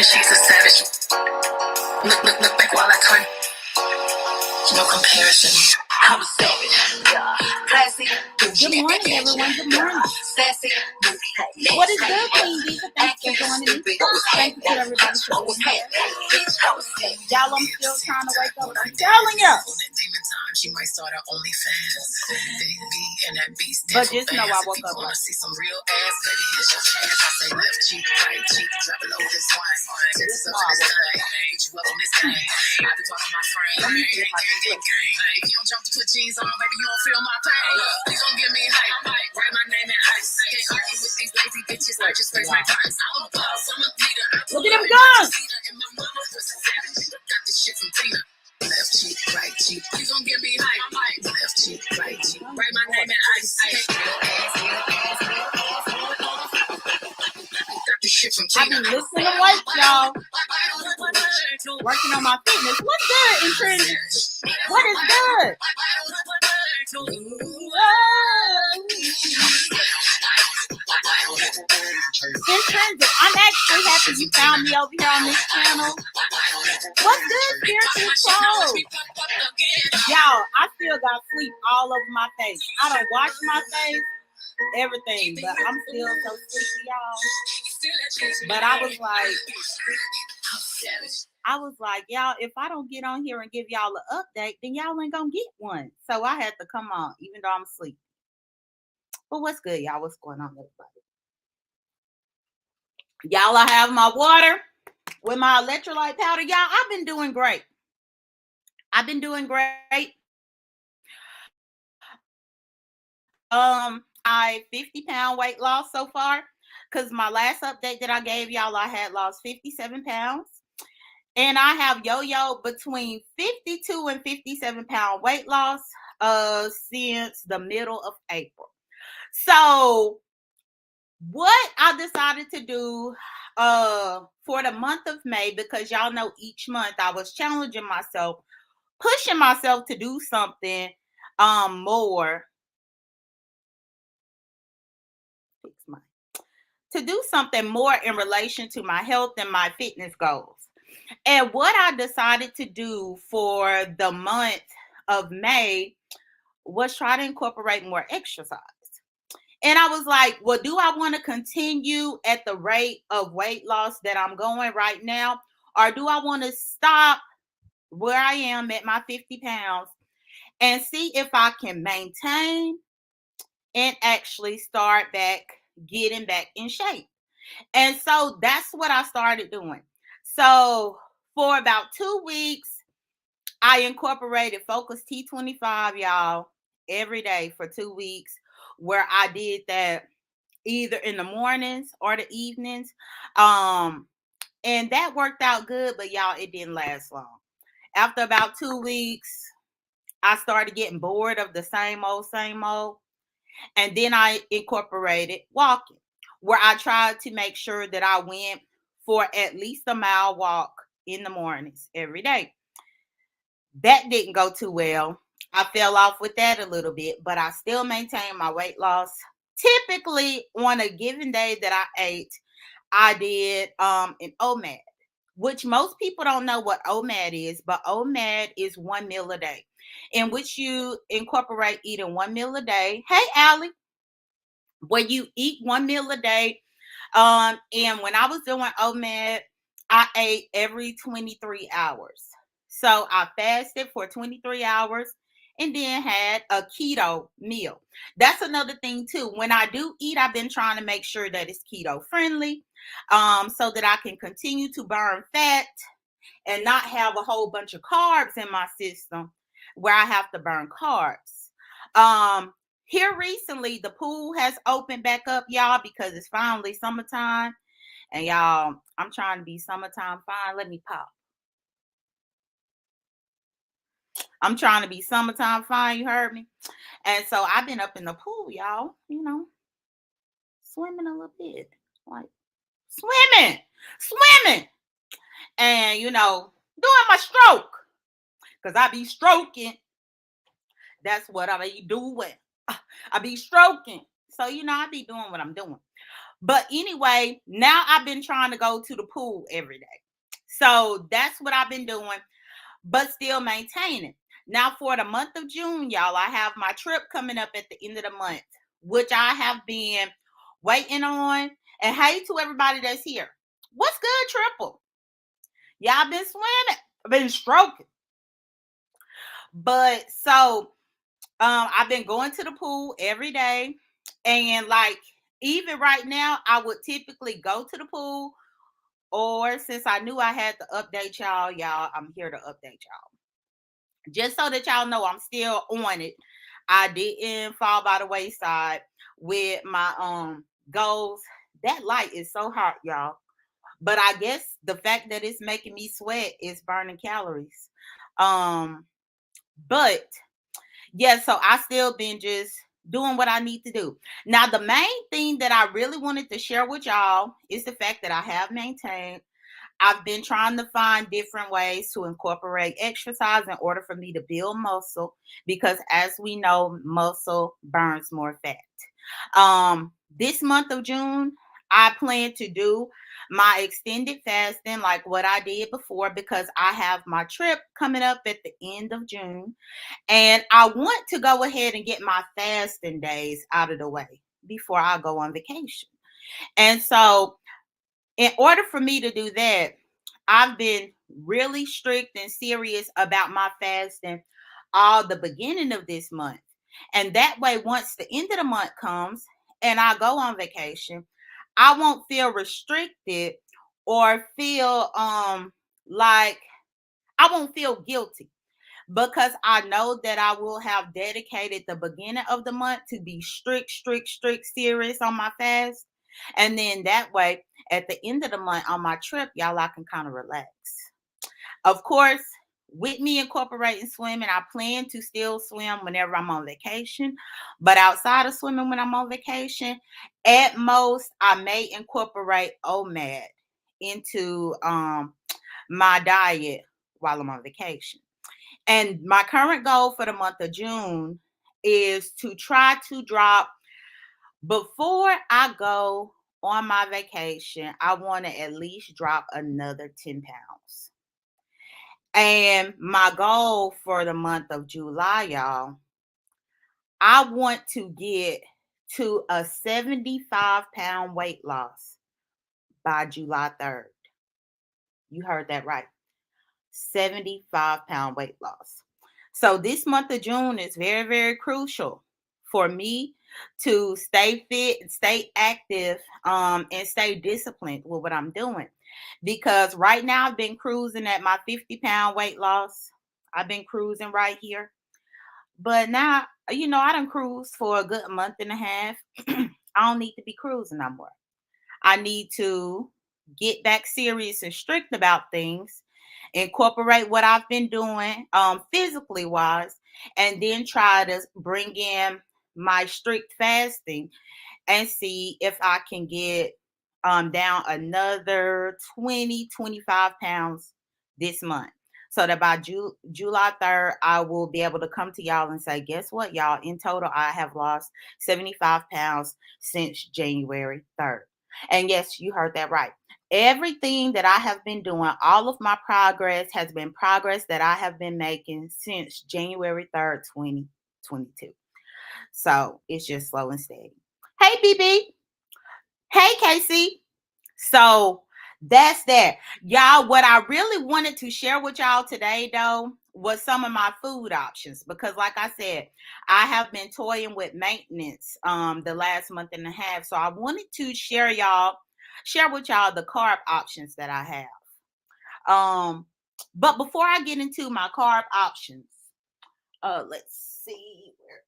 and she's a savage. Look back while I turn. No comparison. I'm a savage. Yeah. Classy. Good morning, everyone. Good morning. Sassy. What is good, Queen Diva? Thanks for joining me. Thank you to everybody for being here. Y'all, I'm still trying to wake up. I'm telling you. She might start her OnlyFans. And that beast. But just know I woke up. Wanna see some real ass? Baby, here's your chance. I say left cheek, right cheek, drop it low this wine. Just up to this thing. Hit you up on this game. I be talking my frame. Let me see if I can do it. If you don't jump to put jeans on, baby, you don't feel my pain. You gon' give me hype. Write my name in ice. Can't argue with these lazy bitches. I just raise my price. I'm a boss. I'm a leader. Look at them guns. And my mama was a savage. Got this shit from Tina. Left cheek, right cheek. You gon' give me hype. Left cheek, right cheek. Write my name in ice. Got this shit from I've Tina. been listening to weight, y'all. Working on my fitness. What's good in trends? What is good? In trends, I'm actually happy you found me over here on this channel. What's good, Spiritual Soul? Y'all, I still got sleep all over my face. I don't wash my face, everything, but I'm still so sleepy, y'all. But I was like, y'all, if I don't get on here and give y'all an update, then y'all ain't gonna get one. So I had to come on, even though I'm asleep. But what's good, y'all? What's going on, everybody? Y'all, I have my water with my electrolyte powder. Y'all, I've been doing great. I 50-pound weight loss so far, because my last update that I gave y'all, I had lost 57 pounds. And I have yo-yo between 52 and 57 pound weight loss since the middle of April. So what I decided to do for the month of May, because y'all know each month I was challenging myself, pushing myself to do something more. To do something more in relation to my health and my fitness goals. And what I decided to do for the month of May was try to incorporate more exercise. And I was like, well, do I want to continue at the rate of weight loss that I'm going right now? Or do I want to stop where I am at my 50 pounds and see if I can maintain and actually start getting back in shape? And so that's what I started doing. So for about 2 weeks, I incorporated Focus T25, y'all, every day for 2 weeks, where I did that either in the mornings or the evenings. And that worked out good, but y'all, it didn't last long. After about 2 weeks, I started getting bored of the same old. And then I incorporated walking, where I tried to make sure that I went for at least a mile walk in the mornings every day. That didn't go too well. I fell off with that a little bit, but I still maintained my weight loss. Typically, on a given day that I ate, I did an OMAD, which most people don't know what OMAD is, but OMAD is 1 meal a day, in which you incorporate eating 1 meal a day. Hey, Allie, where you eat 1 meal a day. And when I was doing OMAD, I ate every 23 hours. So I fasted for 23 hours and then had a keto meal. That's another thing too. When I do eat, I've been trying to make sure that it's keto friendly, so that I can continue to burn fat and not have a whole bunch of carbs in my system where I have to burn carbs. Here recently, the pool has opened back up, y'all, because it's finally summertime. And y'all, I'm trying to be summertime fine. Let me pop. I'm trying to be summertime fine. You heard me? And so I've been up in the pool, y'all, swimming a little bit. Like swimming. And, doing my stroke. Because I be stroking. That's what I be doing. I be stroking. So, I be doing what I'm doing. But anyway, now I've been trying to go to the pool every day. So that's what I've been doing, but still maintaining. Now for the month of June, y'all, I have my trip coming up at the end of the month, which I have been waiting on. And hey to everybody that's here. What's good, Triple? Y'all been swimming? I've been stroking. But so I've been going to the pool every day. And like even right now, I would typically go to the pool. Or since I knew I had to update y'all, I'm here to update y'all. Just so that y'all know I'm still on it. I didn't fall by the wayside with my goals. That light is so hot, y'all. But I guess the fact that it's making me sweat is burning calories. Um, but yeah, so I still been just doing what I need to do. Now, the main thing that I really wanted to share with y'all is the fact that I have maintained. I've been trying to find different ways to incorporate exercise in order for me to build muscle because as we know, muscle burns more fat. This month of June, I plan to do my extended fasting like what I did before because I have my trip coming up at the end of June and I want to go ahead and get my fasting days out of the way before I go on vacation. And so in order for me to do that, I've been really strict and serious about my fasting all the beginning of this month. And that way, once the end of the month comes and I go on vacation, I won't feel restricted or feel like I won't feel guilty because I know that I will have dedicated the beginning of the month to be strict, serious on my fast. And then that way, at the end of the month on my trip, y'all, I can kind of relax. Of course, with me incorporating swimming, I plan to still swim whenever I'm on vacation. But outside of swimming when I'm on vacation, at most, I may incorporate OMAD into my diet while I'm on vacation. And my current goal for the month of June is to try to drop before I go on my vacation. I want to at least drop another 10 pounds. And my goal for the month of July, y'all, I want to get to a 75-pound weight loss by July 3rd. You heard that right. 75-pound weight loss. So this month of June is very, very crucial for me to stay fit, stay active, and stay disciplined with what I'm doing. Because right now I've been cruising at my 50-pound weight loss. I've been cruising right here. But now, I done cruised for a good month and a half. I don't need to be cruising no more. I need to get back serious and strict about things, incorporate what I've been doing physically wise, and then try to bring in my strict fasting and see if I can get down another 20-25 pounds this month. So that by July 3rd, I will be able to come to y'all and say, guess what, y'all? In total, I have lost 75 pounds since January 3rd. And yes, you heard that right. Everything that I have been doing, all of my progress has been progress that I have been making since January 3rd, 2022. So it's just slow and steady. Hey, BB. Hey, Casey. So that's that. Y'all, what I really wanted to share with y'all today, though, was some of my food options. Because like I said, I have been toying with maintenance the last month and a half. So I wanted to share with y'all the carb options that I have. But before I get into my carb options, let's see where.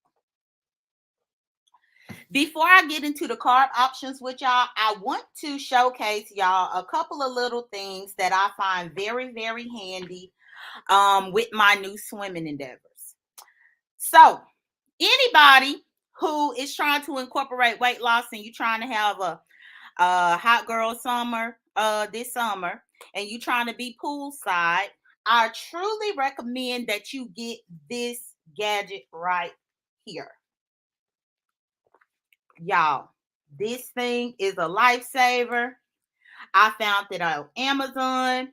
Before I get into the carb options with y'all, I want to showcase y'all a couple of little things that I find very, very handy with my new swimming endeavors. So, anybody who is trying to incorporate weight loss and you trying to have a hot girl summer this summer and you trying to be poolside, I truly recommend that you get this gadget right here. Y'all, This thing is a lifesaver. I found it on Amazon.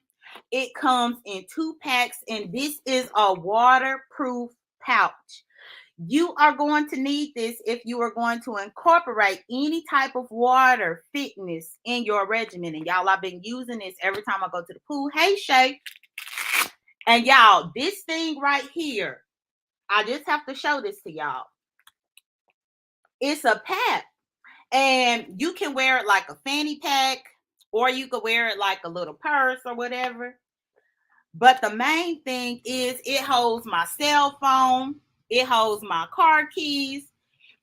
It comes in 2 packs, and this is a waterproof pouch. You are going to need this if you are going to incorporate any type of water fitness in your regimen. And y'all, I've been using this every time I go to the pool. Hey, Shay. And y'all, this thing right here, I just have to show this to y'all. It's a pack, and you can wear it like a fanny pack, or you could wear it like a little purse or whatever. But the main thing is it holds my cell phone. It holds my car keys.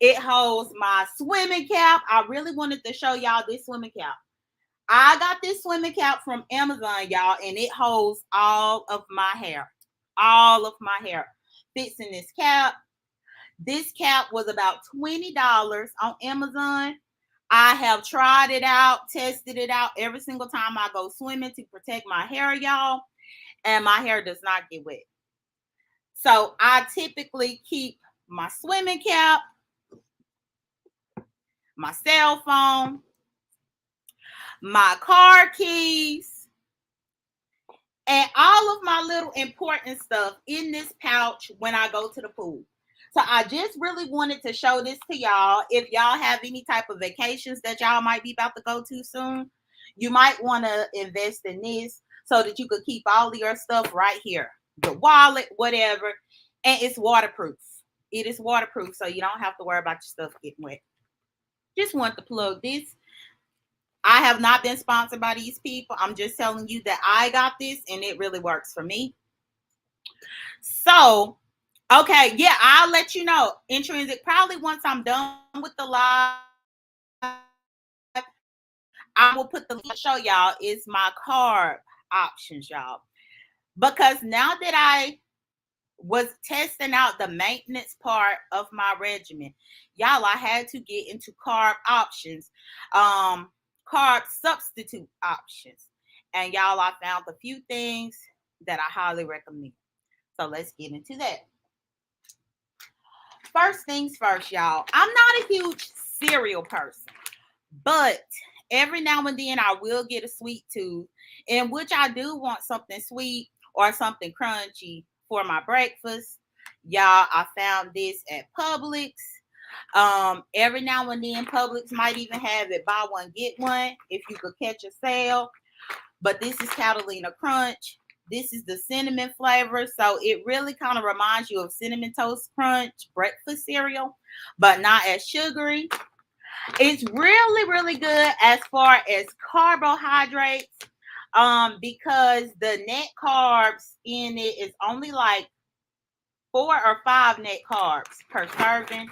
It holds my swimming cap. I really wanted to show y'all this swimming cap. I got this swimming cap from Amazon, y'all, and it holds all of my hair. All of my hair fits in this cap. This cap was about $20 on Amazon. I have tried it out, tested it out every single time I go swimming to protect my hair, y'all, and my hair does not get wet. So I typically keep my swimming cap, my cell phone, my car keys, and all of my little important stuff in this pouch when I go to the pool. So I just really wanted to show this to y'all. If y'all have any type of vacations that y'all might be about to go to soon, you might want to invest in this so that you could keep all of your stuff right here. The wallet, whatever. And it's waterproof. It is waterproof, so you don't have to worry about your stuff getting wet. Just want to plug this. I have not been sponsored by these people. I'm just telling you that I got this and it really works for me. So, okay, yeah, I'll let you know. Intrinsic, probably once I'm done with the live, I will put the link to show y'all is my carb options, y'all. Because now that I was testing out the maintenance part of my regimen, y'all, I had to get into carb options, carb substitute options. And y'all, I found a few things that I highly recommend. So let's get into that. First things first, y'all. I'm not a huge cereal person, but every now and then I will get a sweet tooth, in which I do want something sweet or something crunchy for my breakfast. Y'all, I found this at Publix. Every now and then Publix might even have it buy one get one if you could catch a sale. But this is Catalina Crunch. This is the cinnamon flavor, so it really kind of reminds you of Cinnamon Toast Crunch breakfast cereal, but not as sugary. It's really, really good as far as carbohydrates, because the net carbs in it is only like 4 or 5 net carbs per serving,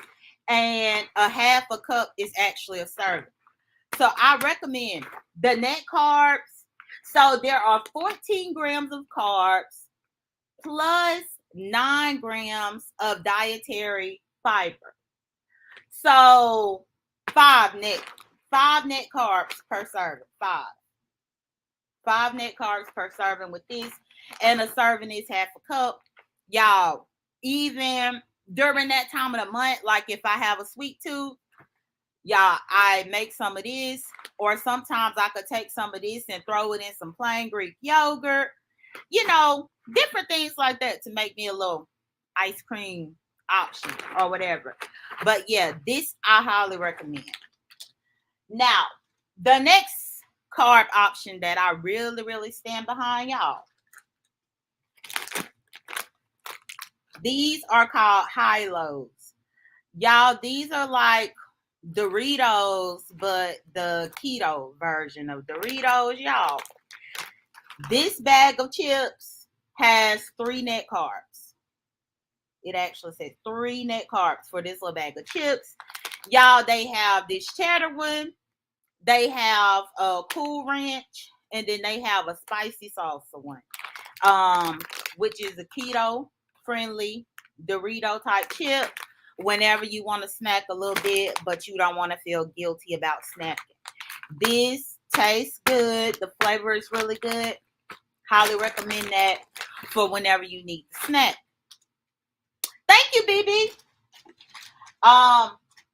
and a half a cup is actually a serving. So I recommend the net carbs. So there are 14 grams of carbs plus 9 grams of dietary fiber. So 5 net carbs per serving. 5 net carbs per serving with this, and a serving is half a cup. Y'all, even during that time of the month, like if I have a sweet tooth, y'all, I make some of this, or sometimes I could take some of this and throw it in some plain Greek yogurt, different things like that to make me a little ice cream option or whatever. But yeah, this I highly recommend. Now, the next carb option that I really, really stand behind, y'all. These are called Hi-Los. Y'all, these are like Doritos, but the keto version of Doritos, y'all. This bag of chips has 3 net carbs. It actually says 3 net carbs for this little bag of chips. Y'all, they have this cheddar one. They have a Cool Ranch, and then they have a spicy salsa one, which is a keto-friendly Dorito type chip. Whenever you want to snack a little bit, but you don't want to feel guilty about snacking. This tastes good. The flavor is really good. Highly recommend that for whenever you need to snack. Thank you, BB.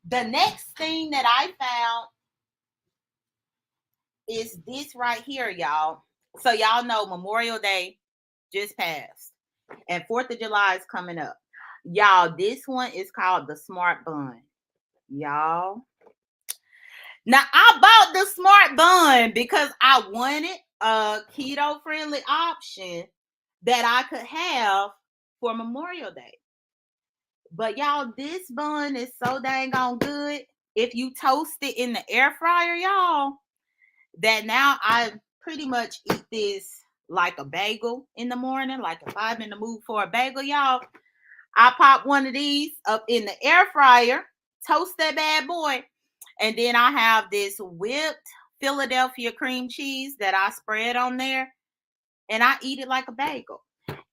The next thing that I found is this right here, y'all. So y'all know Memorial Day just passed, and 4th of July is coming up. Y'all, this one is called the Smart Bun. Y'all. Now I bought the Smart Bun because I wanted a keto friendly option that I could have for Memorial Day. But y'all, this bun is so dang on good. If you toast it in the air fryer, y'all, that now I pretty much eat this like a bagel in the morning. Like if I'm in the mood for a bagel, y'all, I pop one of these up in the air fryer, toast that bad boy, and then I have this whipped Philadelphia cream cheese that I spread on there, and I eat it like a bagel.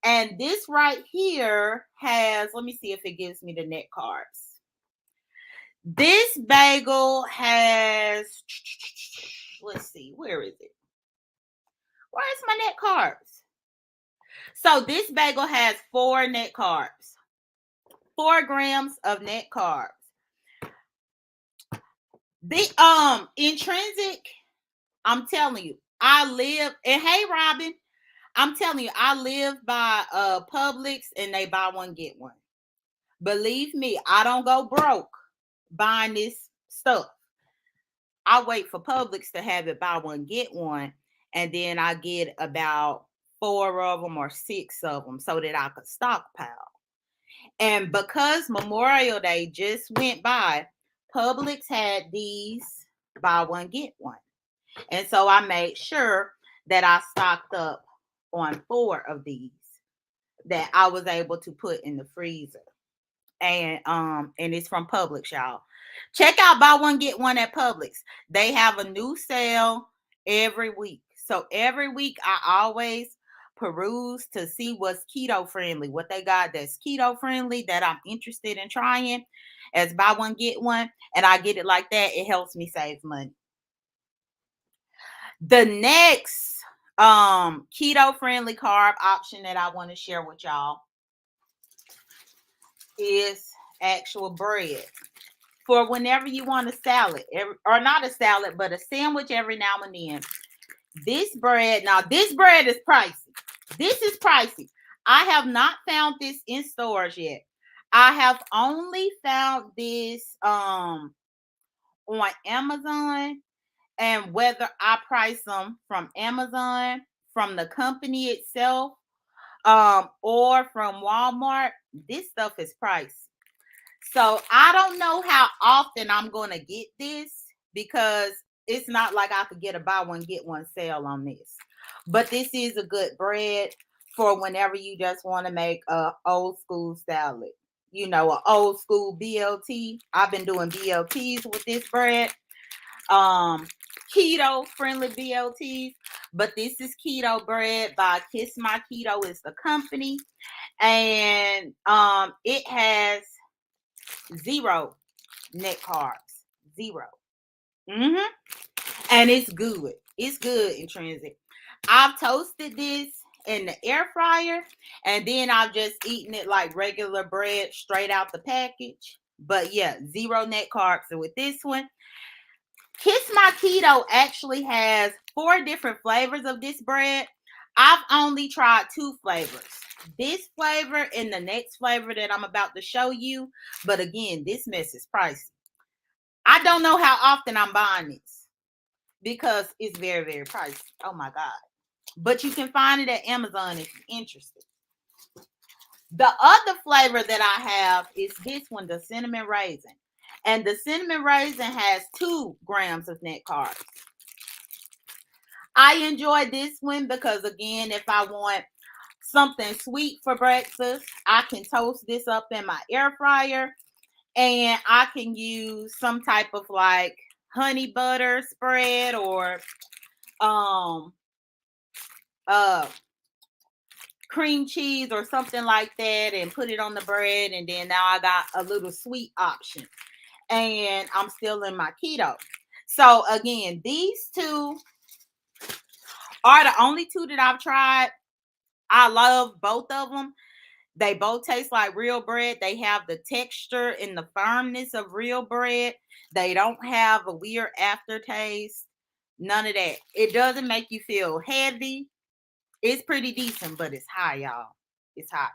And this right here has, let me see if it gives me the net carbs. This bagel has, let's see, where is it? Where's my net carbs? So this bagel has 4 net carbs, 4 grams of net carbs. The intrinsic, I'm telling you, I live, and hey Robin, I'm telling you, I live by Publix, and they buy one get one. Believe me, I don't go broke buying this stuff. I wait for Publix to have it buy one get one, and then I get about 4 of them or 6 of them so that I could stockpile. And because Memorial Day just went by, Publix had these buy one get one. And so I made sure that I stocked up on 4 of these that I was able to put in the freezer. And it's from Publix, y'all. Check out buy one get one at Publix. They have a new sale every week. So every week I always peruse to see what's keto friendly, what they got that's keto friendly that I'm interested in trying as buy one get one, and I get it like that. It helps me save money. The next keto friendly carb option that I want to share with y'all is actual bread for whenever you want a salad, or not a salad, but a sandwich every now and then. This bread is pricey. This is pricey. I have not found this in stores yet. I have only found this on Amazon, and whether I price them from Amazon, from the company itself, or from Walmart, this stuff is pricey. So I don't know how often I'm going to get this, because it's not like I could get a buy one get one sale on this. But this is a good bread for whenever you just want to make a old school salad. You know, an old school BLT. I've been doing BLTs with this bread. Keto friendly BLTs, but this is keto bread by Kiss My Keto is the company, and it has 0 net carbs, 0. And it's good. It's good, intrinsic. I've toasted this in the air fryer, and then I've just eaten it like regular bread straight out the package. But yeah, 0 net carbs. So with this one, Kiss My Keto actually has 4 different flavors of this bread. I've only tried 2 flavors. This flavor and the next flavor that I'm about to show you. But again, this mess is pricey. I don't know how often I'm buying this because it's very, very pricey. Oh my God. But you can find it at Amazon if you're interested. The other flavor that I have is this one, the cinnamon raisin. And the cinnamon raisin has 2 grams of net carbs. I enjoy this one because, again, if I want something sweet for breakfast, I can toast this up in my air fryer, and I can use some type of like honey butter spread or cream cheese or something like that, and put it on the bread, and then now I got a little sweet option, and I'm still in my keto. So again, these 2 are the only 2 that I've tried. I love both of them. They both taste like real bread. They have the texture and the firmness of real bread. They don't have a weird aftertaste. None of that. It doesn't make you feel heavy. It's pretty decent, but it's high, y'all. It's high.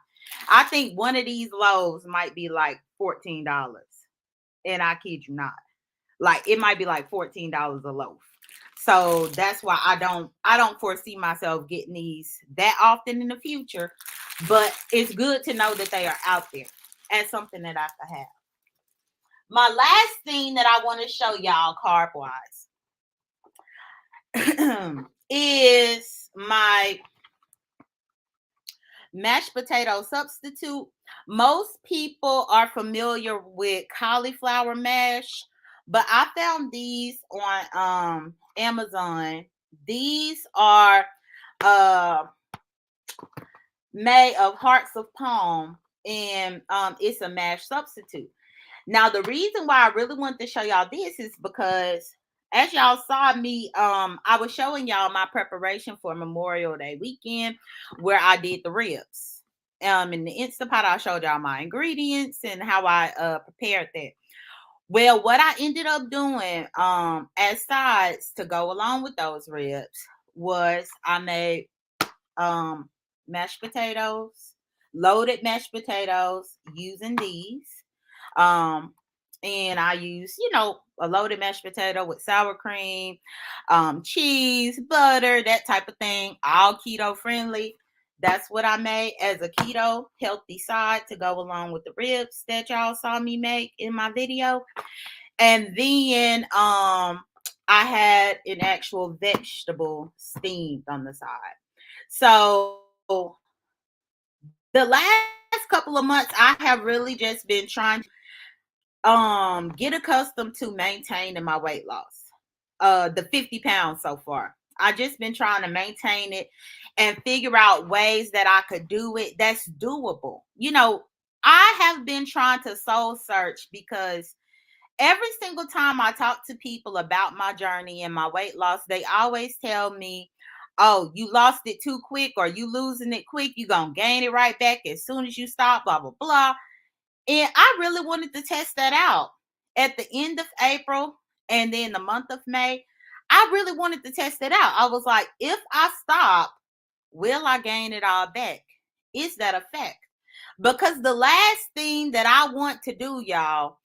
I think one of these loaves might be like $14. And I kid you not. Like it might be like $14 a loaf. So that's why I don't foresee myself getting these that often in the future. But it's good to know that they are out there as something that I could have. My last thing that I want to show y'all carb wise is my mashed potato substitute. Most people are familiar with cauliflower mash, but I found these on Amazon. These are uh made of hearts of palm, and it's a mash substitute. Now, the reason why I really wanted to show y'all this is because as y'all saw me, I was showing y'all my preparation for Memorial Day weekend where I did the ribs. In the Instapot, I showed y'all my ingredients and how I prepared that. Well, what I ended up doing as sides to go along with those ribs was I made mashed potatoes, loaded mashed potatoes using these. Um, and I use, a loaded mashed potato with sour cream, cheese, butter, that type of thing, all keto friendly. That's what I made as a keto healthy side to go along with the ribs that y'all saw me make in my video. And then I had an actual vegetable steamed on the side. So the last couple of months, I have really just been trying to get accustomed to maintaining my weight loss. The 50 pounds so far. I just been trying to maintain it and figure out ways that I could do it that's doable. I have been trying to soul search because every single time I talk to people about my journey and my weight loss, they always tell me, oh, you lost it too quick or you losing it quick. You going to gain it right back as soon as you stop, blah, blah, blah. And I really wanted to test that out at the end of April and then the month of May. I really wanted to test it out. I was like, if I stop, will I gain it all back? Is that a fact? Because the last thing that I want to do, y'all,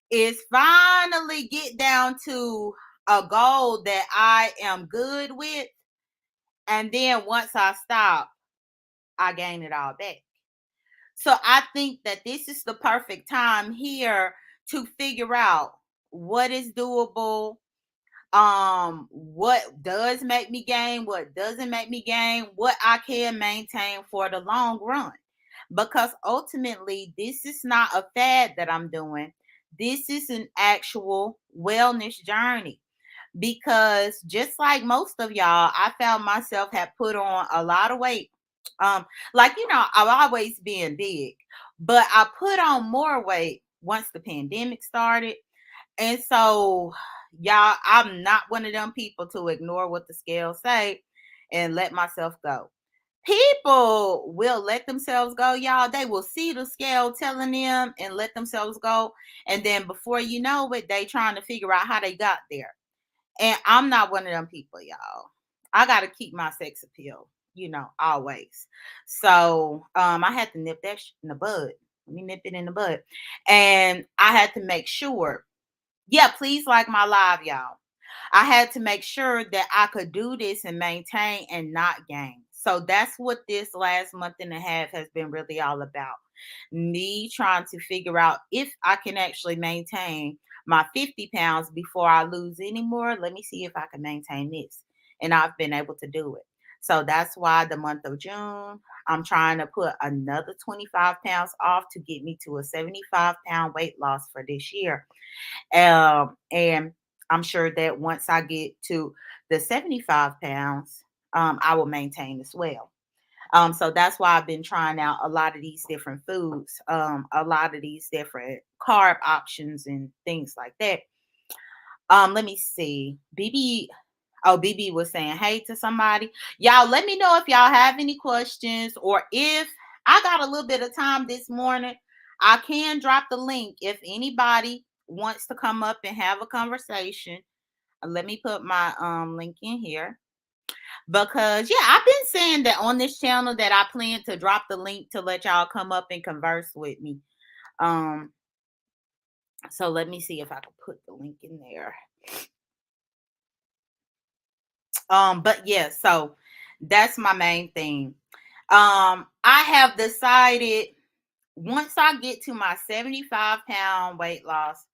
is finally get down to a goal that I am good with. And then once I stop, I gain it all back. So I think that this is the perfect time here to figure out what is doable, what does make me gain, what doesn't make me gain, what I can maintain for the long run. Because ultimately, this is not a fad that I'm doing. This is an actual wellness journey. Because just like most of y'all, I found myself had put on a lot of weight. Um, I've always been big, but I put on more weight once the pandemic started. And so, y'all, I'm not one of them people to ignore what the scale say and let myself go. People will let themselves go, y'all. They will see the scale telling them and let themselves go. And then before you know it, they trying to figure out how they got there. And I'm not one of them people, y'all. I got to keep my sex appeal, always. So I had to nip that in the bud. Let me nip it in the bud. And I had to make sure, yeah, please like my live, y'all. I had to make sure that I could do this and maintain and not gain. So that's what this last month and a half has been really all about. Me trying to figure out if I can actually maintain my 50 pounds before I lose any more. Let me see if I can maintain this. And I've been able to do it. So that's why the month of June, I'm trying to put another 25 pounds off to get me to a 75-pound weight loss for this year. And I'm sure that once I get to the 75 pounds, I will maintain as well. So that's why I've been trying out a lot of these different foods, a lot of these different carb options and things like that. Let me see. BB was saying hey to somebody. Y'all let me know if y'all have any questions or if I got a little bit of time this morning. I can drop the link if anybody wants to come up and have a conversation. let me put my link in here. Because yeah, I've been saying that on this channel that I plan to drop the link to let y'all come up and converse with me. So let me see if I can put the link in there. But yeah, so that's my main thing. I have decided once I get to my 75-pound weight loss,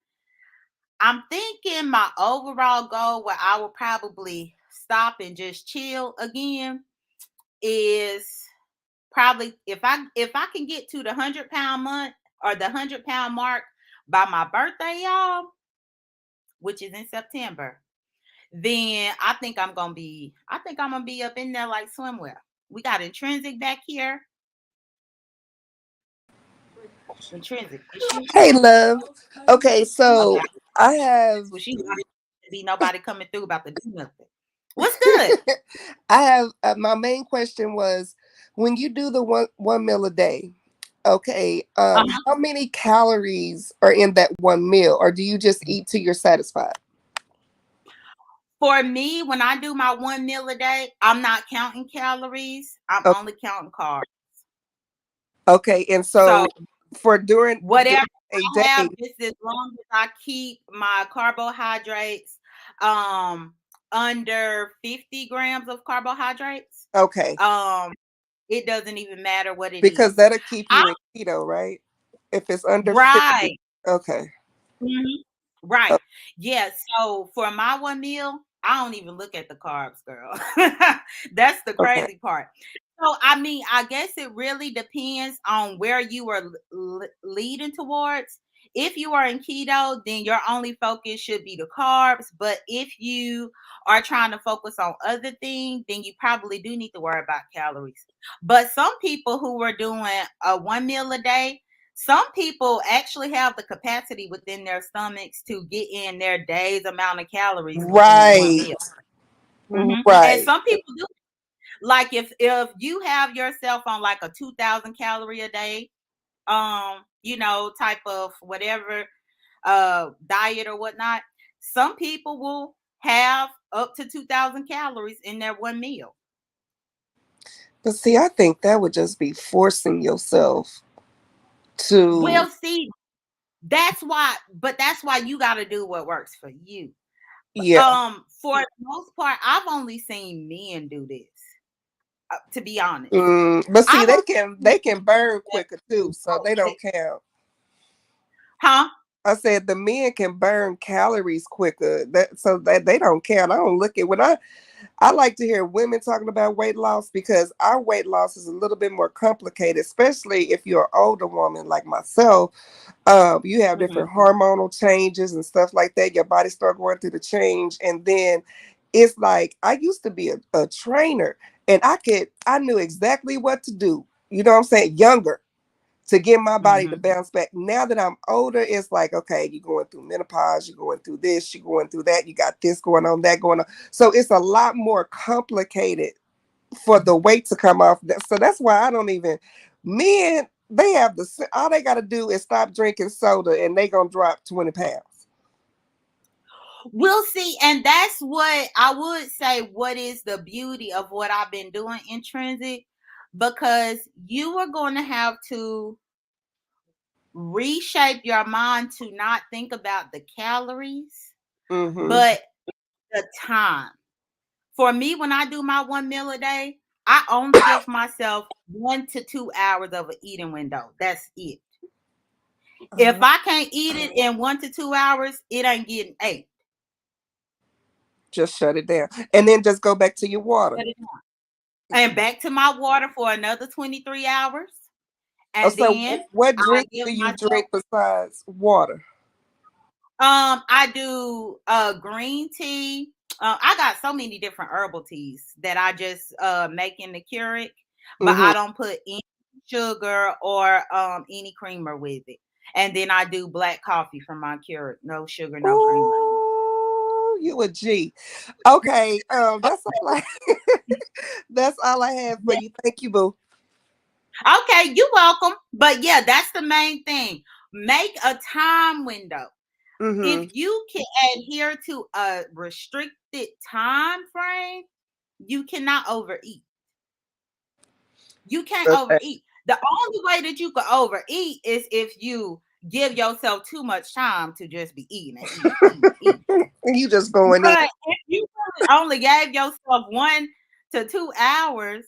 I'm thinking my overall goal where I will probably stop and just chill again is probably if I can get to the 100-pound month or the 100-pound mark by my birthday, y'all, which is in September, then I think I'm gonna be up in there like swimwear. We got Intrinsic back here. Intrinsic, is she? Hey, love. Okay, so Okay. I have Well, she not be nobody coming through about to do nothing. What's good? I have my main question was when you do the one meal a day. Okay, Uh-huh. how many calories are in that one meal, or do you just eat till you're satisfied? For me, when I do my one meal a day, I'm not counting calories. I'm O- only counting carbs. Okay, and So so for during whatever a I have, day, just as long as I keep my carbohydrates under 50 grams of carbohydrates, okay, um, it doesn't even matter what it because is. that'll keep I you in keto, right? If it's under 50, right. okay, Mhm. O- Right. Yeah. So for my one meal, I don't even look at the carbs, girl. That's the okay, crazy part. So, I mean, I guess it really depends on where you are leading towards. If you are in keto, then your only focus should be the carbs. But if you are trying to focus on other things, then you probably do need to worry about calories. But some people who are doing a one meal a day, some people actually have the capacity within their stomachs to get in their day's amount of calories within one right, meal. And right. some people do. Like if you have yourself on like a 2,000 calorie a day, type of whatever diet or whatnot, some people will have up to 2,000 calories in their one meal. But see, I think that would just be forcing yourself to, Well, see, that's why you got to do what works for you. yeah. For the most part, I've only seen men do this. To be honest, But see, I've they only can seen they can burn quicker too, so they men. don't count. Huh? I said the men can burn calories quicker, that they don't count. I don't look at when I like to hear women talking about weight loss because our weight loss is a little bit more complicated, especially if you're an older woman like myself. You have Mhm. different hormonal changes and stuff like that. Your body start going through the change, and then it's like I used to be a trainer, and I knew exactly what to do. You know what I'm saying? Younger to get my body to Mhm. bounce back. Now that I'm older, it's like, okay, you're going through menopause, you're going through this, you're going through that, you got this going on, that going on. So it's a lot more complicated for the weight to come off. So that's why I don't even, men, they have all they got to do is stop drinking soda and they going to drop 20 pounds. We'll see, and that's what I would say. What is the beauty of what I've been doing intrinsic? Because you are going to have to reshape your mind to not think about the calories, Mm-hmm. but the time. For me, when I do my one meal a day, I only give myself 1 to 2 hours of an eating window. That's it. If I can't eat it in 1 to 2 hours, it ain't getting ate. Just shut it down. And then just go back to your water. And back to my water for another 23 hours. Oh, And so then what I drink give do you myself drink besides water? I do green tea. I got so many different herbal teas that I just make in the Keurig, but Mm-hmm. I don't put any sugar or any creamer with it. And then I do black coffee from my Keurig. No sugar, no creamer. Ooh, you a G. Okay, that's all I that's all I have for you. Thank you, boo. Okay, you're welcome. But yeah, that's the main thing. Make a time window. Mm-hmm. If you can adhere to a restricted time frame, you cannot overeat. You can't Okay. overeat. The only way that you can overeat is if you give yourself too much time to just be eating and eating, eating, eating. You just going in. But if you really only gave yourself 1 to 2 hours,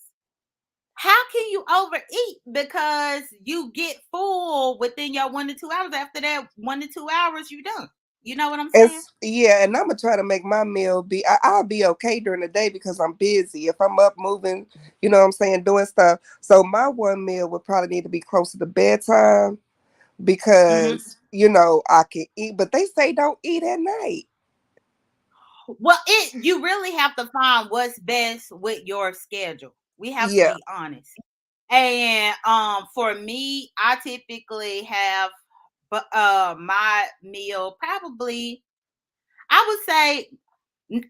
how can you overeat? Because you get full within your 1 to 2 hours. After that 1 to 2 hours, you done. You know what I'm And saying? yeah, and I'm gonna try to make my meal be. I'll be okay during the day because I'm busy. If I'm up moving, you know what I'm saying, doing stuff. So my one meal would probably need to be closer to bedtime Mhm. because I can eat. But they say don't eat at night. Well, you really have to find what's best with your schedule. We have to Yeah. be honest. And for me, I typically have my meal probably, I would say,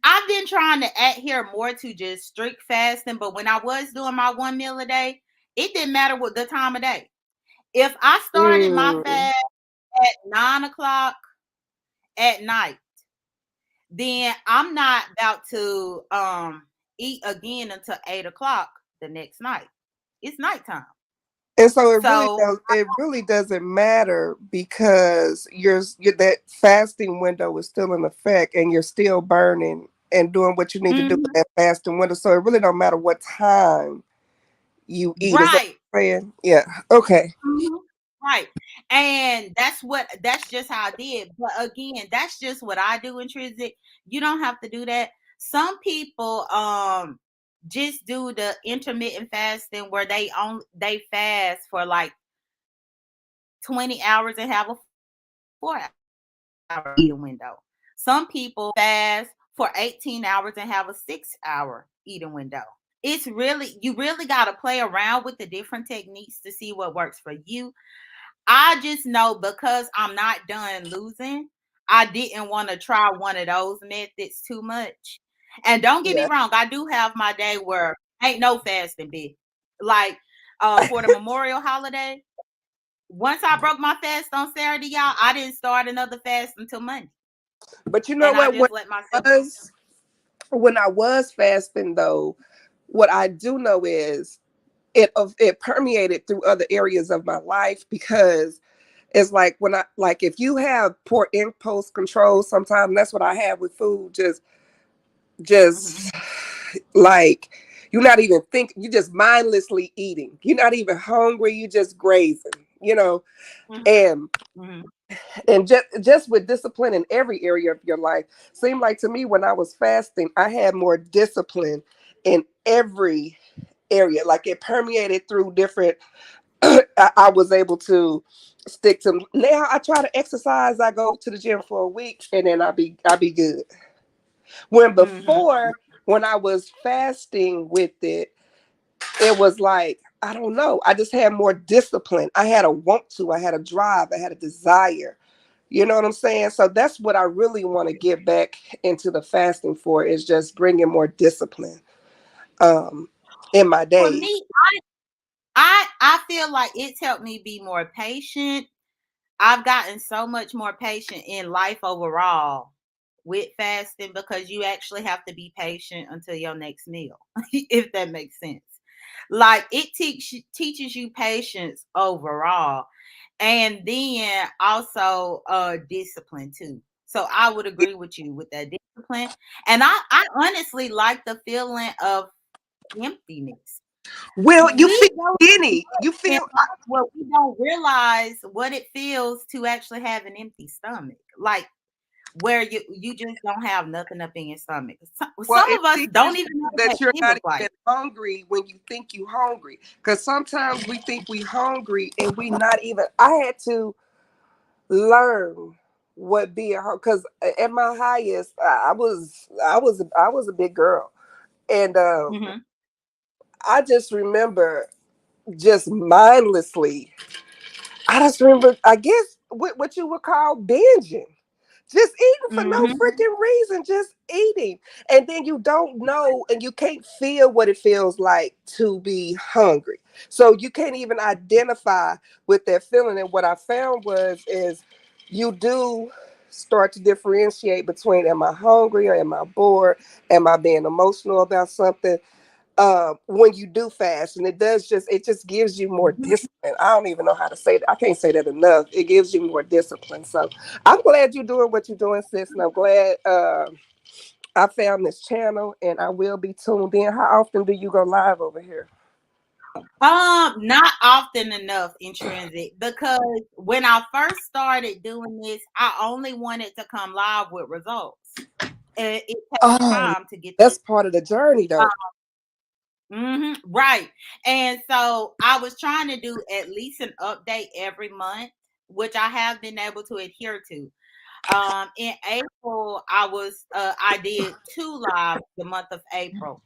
I've been trying to adhere more to just strict fasting, but when I was doing my one meal a day, it didn't matter what the time of day. If I started my Mm. fast at 9 o'clock at night, then I'm not about to eat again until 8 o'clock the next night. It's nighttime. And so it really So does. It really doesn't matter because you're that fasting window is still in effect, and you're still burning and doing what you need to do in mhm, that fasting window. So it really don't matter what time you eat. Is that right. what you're saying? Yeah. Okay. Mhm. Right. And that's just how I did. But again, that's just what I do, intrinsic. You don't have to do that. Some people just do the intermittent fasting where they fast for like 20 hours and have a 4 hour eating window. Some people fast for 18 hours and have a 6 hour eating window. It's really, you really got to play around with the different techniques to see what works for you. I just know because I'm not done losing, I didn't want to try one of those methods too much. And don't get me Yeah. wrong, I do have my day where ain't no fasting big. Like for the Memorial holiday, once I broke my fast on Saturday, y'all, I didn't start another fast until Monday. But you know And I what? just let myself Was when I was fasting though, what I do know is it permeated through other areas of my life because it's like when I like if you have poor impulse control, sometimes that's what I have with food. mhm, Just like you're not even thinking, you're just mindlessly eating. You're not even hungry, you just grazing, you know. mhm, And mhm, just with discipline in every area of your life, seemed like to me when I was fasting, I had more discipline in every area. Like it permeated through different I was able to stick to now I try to exercise. I go to the gym for a week and then I be good. When mhm. before, when I was fasting with it was like, I don't know, I just had more discipline. I had a want to, I had a drive, I had a desire. You know what I'm saying? So that's what I really want to get back into the fasting for is just bringing more discipline um in my For days. me, I feel like it's helped me be more patient. I've gotten so much more patient in life overall with fasting because you actually have to be patient until your next meal, if that makes sense. Like it teaches you patience overall, and then also discipline too. So I would agree with you with that discipline, and I honestly like the feeling of emptiness. Well, you feel We go skinny. You in feel life where we don't realize what it feels to actually have an empty stomach, like where you just don't have nothing up in your stomach. well, Some it of us teaches don't even know you what that that you're not feels like. even hungry when you think you hungry. Because sometimes we think we hungry and we not even. I had to learn what being hungry. Because at my highest, I was a big girl, and Hmm. I just remember just mindlessly. I just remember, I guess, what you would call binging. Just eating for no Hmm. freaking reason, just eating. And then you don't know and you can't feel what it feels like to be hungry. So you can't even identify with that feeling. And what I found was is you do start to differentiate between, am I hungry or am I bored? Am I being emotional about something? When you do fast, and it just gives you more discipline. I don't even know how to say that. I can't say that enough. It gives you more discipline. So I'm glad you're doing what you're doing, sis, and I'm glad I found this channel, and I will be tuned in. How often do you go live over here? Not often enough, Intrinsic, because when I first started doing this, I only wanted to come live with results. It takes Oh, time to get that's part of the journey, though. right. And so I was trying to do at least an update every month, which I have been able to adhere to. In April, I did 2 live the month of April.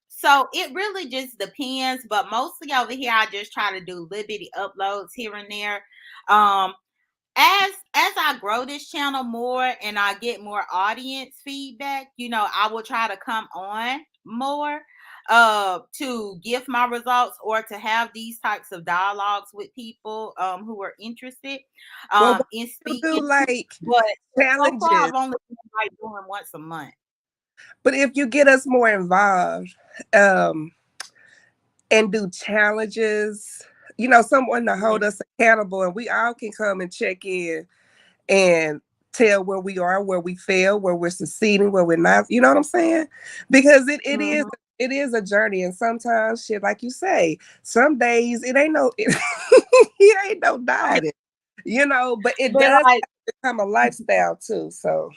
So it really just depends, but mostly over here I just try to do little bitty uploads here and there. Um, as I grow this channel more and I get more audience feedback, I will try to come on more to give my results or to have these types of dialogues with people who are interested Well, what in you do speaking. like But so far challenges, I've only been like doing once a month. but if you get us more involved, um, and do challenges, someone to hold us accountable, and we all can come and check in and tell where we are, where we fail, where we're succeeding, where we're not. You know what I'm saying? Because it is a journey, and sometimes shit, like you say, some days it ain't no it ain't no dieting, but it But does like, become a lifestyle too. So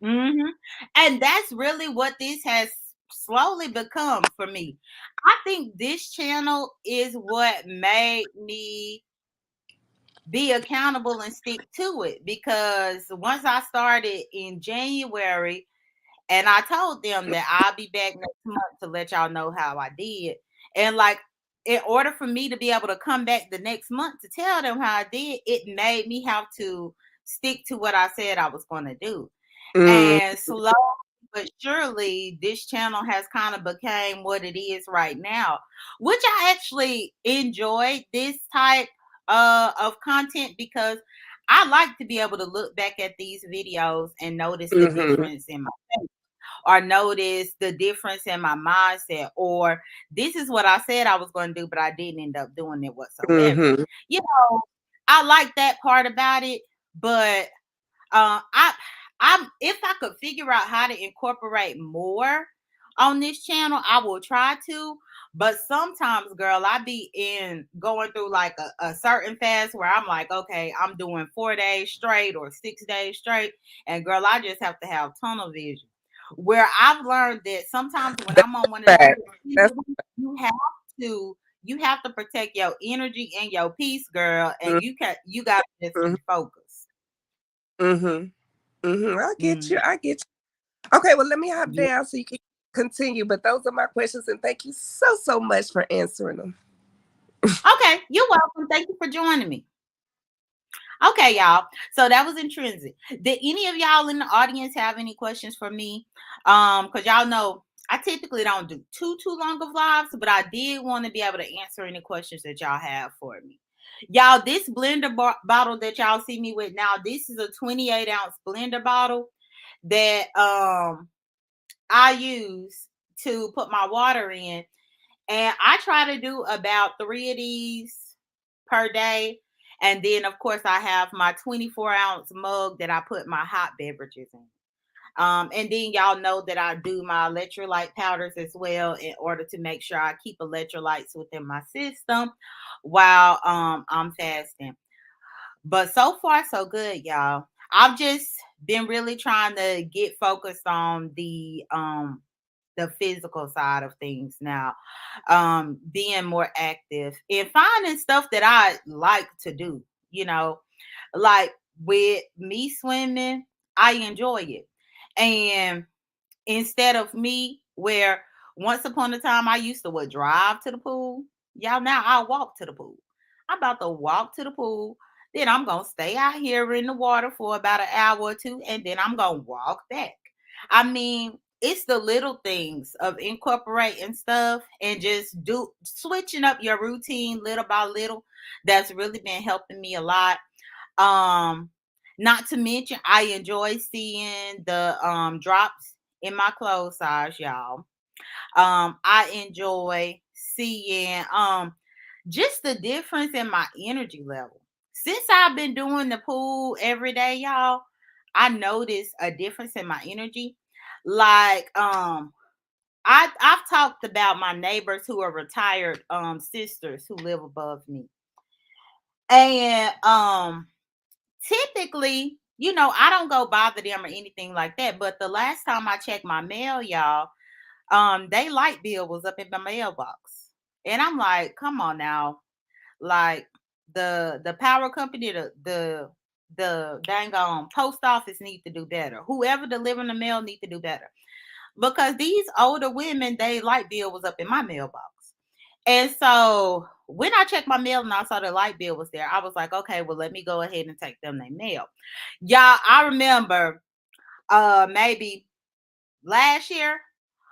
and that's really what this has slowly become for me. I think this channel is what made me be accountable and stick to it, because once I started in January and I told them that I'll be back next month to let y'all know how I did. And like, in order for me to be able to come back the next month to tell them how I did, it made me have to stick to what I said I was going to do. mm, And slowly but surely, this channel has kind of became what it is right now, which I actually enjoy this type of content, because I like to be able to look back at these videos and notice the mhm, difference in my face, or notice the difference in my mindset, or this is what I said I was going to do, but I didn't end up doing it whatsoever. mhm, I like that part about it, but I'm if I could figure out how to incorporate more on this channel, I will try to. But sometimes, girl, I be going through like a certain fast where I'm like, okay, I'm doing 4 days straight or 6 days straight. And girl, I just have to have tunnel vision. Where I've learned that sometimes when that's I'm on one of fact. these, That's you have to you have to protect your energy and your peace, girl. And you gotta just mhm, be focused. mhm, mhm. I get you. Mm. I get you. Okay, well, let me hop Yeah. down so you can continue. But those are my questions, and thank you so, so much for answering them. Okay, you're welcome. Thank you for joining me. Okay, y'all. So that was Intrinsic. Did any of y'all in the audience have any questions for me? Because y'all know I typically don't do too long of lives, but I did want to be able to answer any questions that y'all have for me. Y'all, this blender bottle that y'all see me with now, this is a 28-ounce blender bottle that I use to put my water in. And I try to do about 3 of these per day. And then, of course, I have my 24-ounce mug that I put my hot beverages in. And then y'all know that I do my electrolyte powders as well, in order to make sure I keep electrolytes within my system while I'm fasting. But so far, so good, y'all. I've just been really trying to get focused on the physical side of things now, being more active and finding stuff that I like to do, like with me swimming, I enjoy it. And instead of me, where once upon a time I used to drive to the pool, y'all, now I walk to the pool. I'm about to walk to the pool, then I'm gonna stay out here in the water for about an hour or two, and then I'm gonna walk back. I mean, it's the little things of incorporating stuff and just switching up your routine little by little that's really been helping me a lot. Um, Not to mention, I enjoy seeing the drops in my clothes size, y'all. I enjoy seeing just the difference in my energy level. Since I've been doing the pool every day, y'all, I noticed a difference in my energy. Like I've talked about my neighbors who are retired sisters who live above me. And typically, I don't go bother them or anything like that. But the last time I checked my mail, y'all, they light bill was up in my mailbox. And I'm like, come on now. Like the power company, the dang on post office need to do better. Whoever delivering the mail need to do better. Because these older women, they light bill was up in my mailbox. And so when I checked my mail and I saw the light bill was there, I was like, okay, well, let me go ahead and take them their mail. Y'all, I remember maybe last year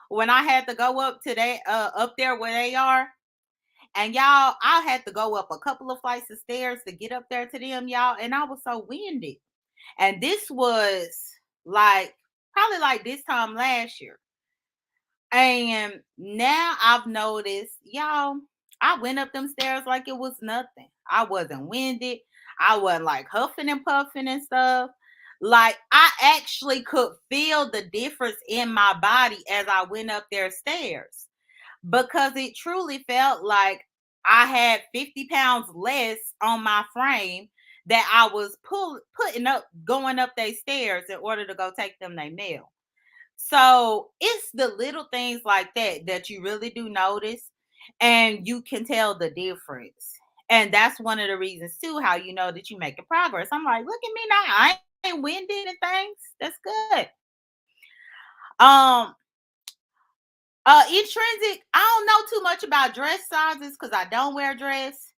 when I had to go up to up there where they are. And y'all, I had to go up a couple of flights of stairs to get up there to them, y'all. And I was so winded. And this was like probably like this time last year. And now I've noticed, y'all, I went up them stairs like it was nothing. I wasn't winded. I wasn't like huffing and puffing and stuff. Like I actually could feel the difference in my body as I went up their stairs because it truly felt like I had 50 pounds less on my frame that I was putting up, going up their stairs in order to go take them their mail. So it's the little things like that that you really do notice and you can tell the difference. And that's one of the reasons too how you know that you're making progress. I'm like, look at me now. I ain't winded and things. That's good. Um Intrinsic, I don't know too much about dress sizes because I don't wear dress.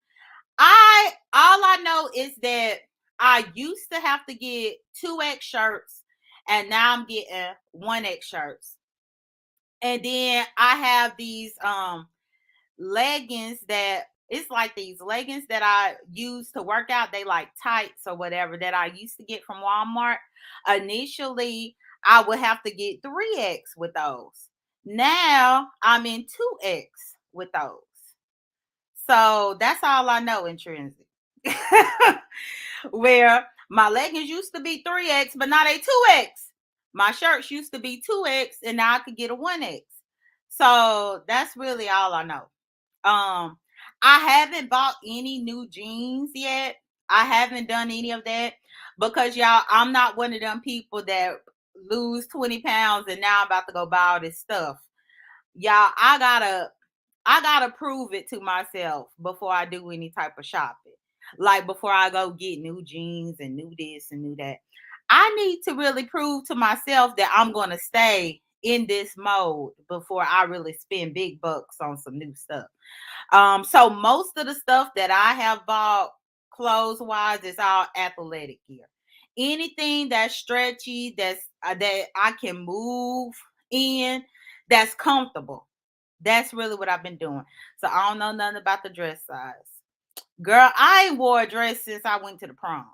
All I know is that I used to have to get 2X shirts and now I'm getting 1X shirts. And then I have these leggings that it's like these leggings that I use to work out. They like tights or whatever that I used to get from Walmart. Initially, I would have to get 3X with those. Now I'm in 2X with those. So that's all I know, Intrinsic. Where my leggings used to be 3X, but now they 2X. My shirts used to be 2X, and now I could get a 1X. So that's really all I know. I haven't bought any new jeans yet. I haven't done any of that because y'all, I'm not one of them people that lose 20 pounds and now I'm about to go buy all this stuff. Y'all, I gotta prove it to myself before I do any type of shopping. Like before I go get new jeans and new this and new that. I need to really prove to myself that I'm gonna stay in this mode before I really spend big bucks on some new stuff. So most of the stuff that I have bought clothes wise is all athletic gear. Anything that's stretchy, that I can move in, that's comfortable. That's really what I've been doing. So I don't know nothing about the dress size. Girl, I ain't wore a dress since I went to the prom.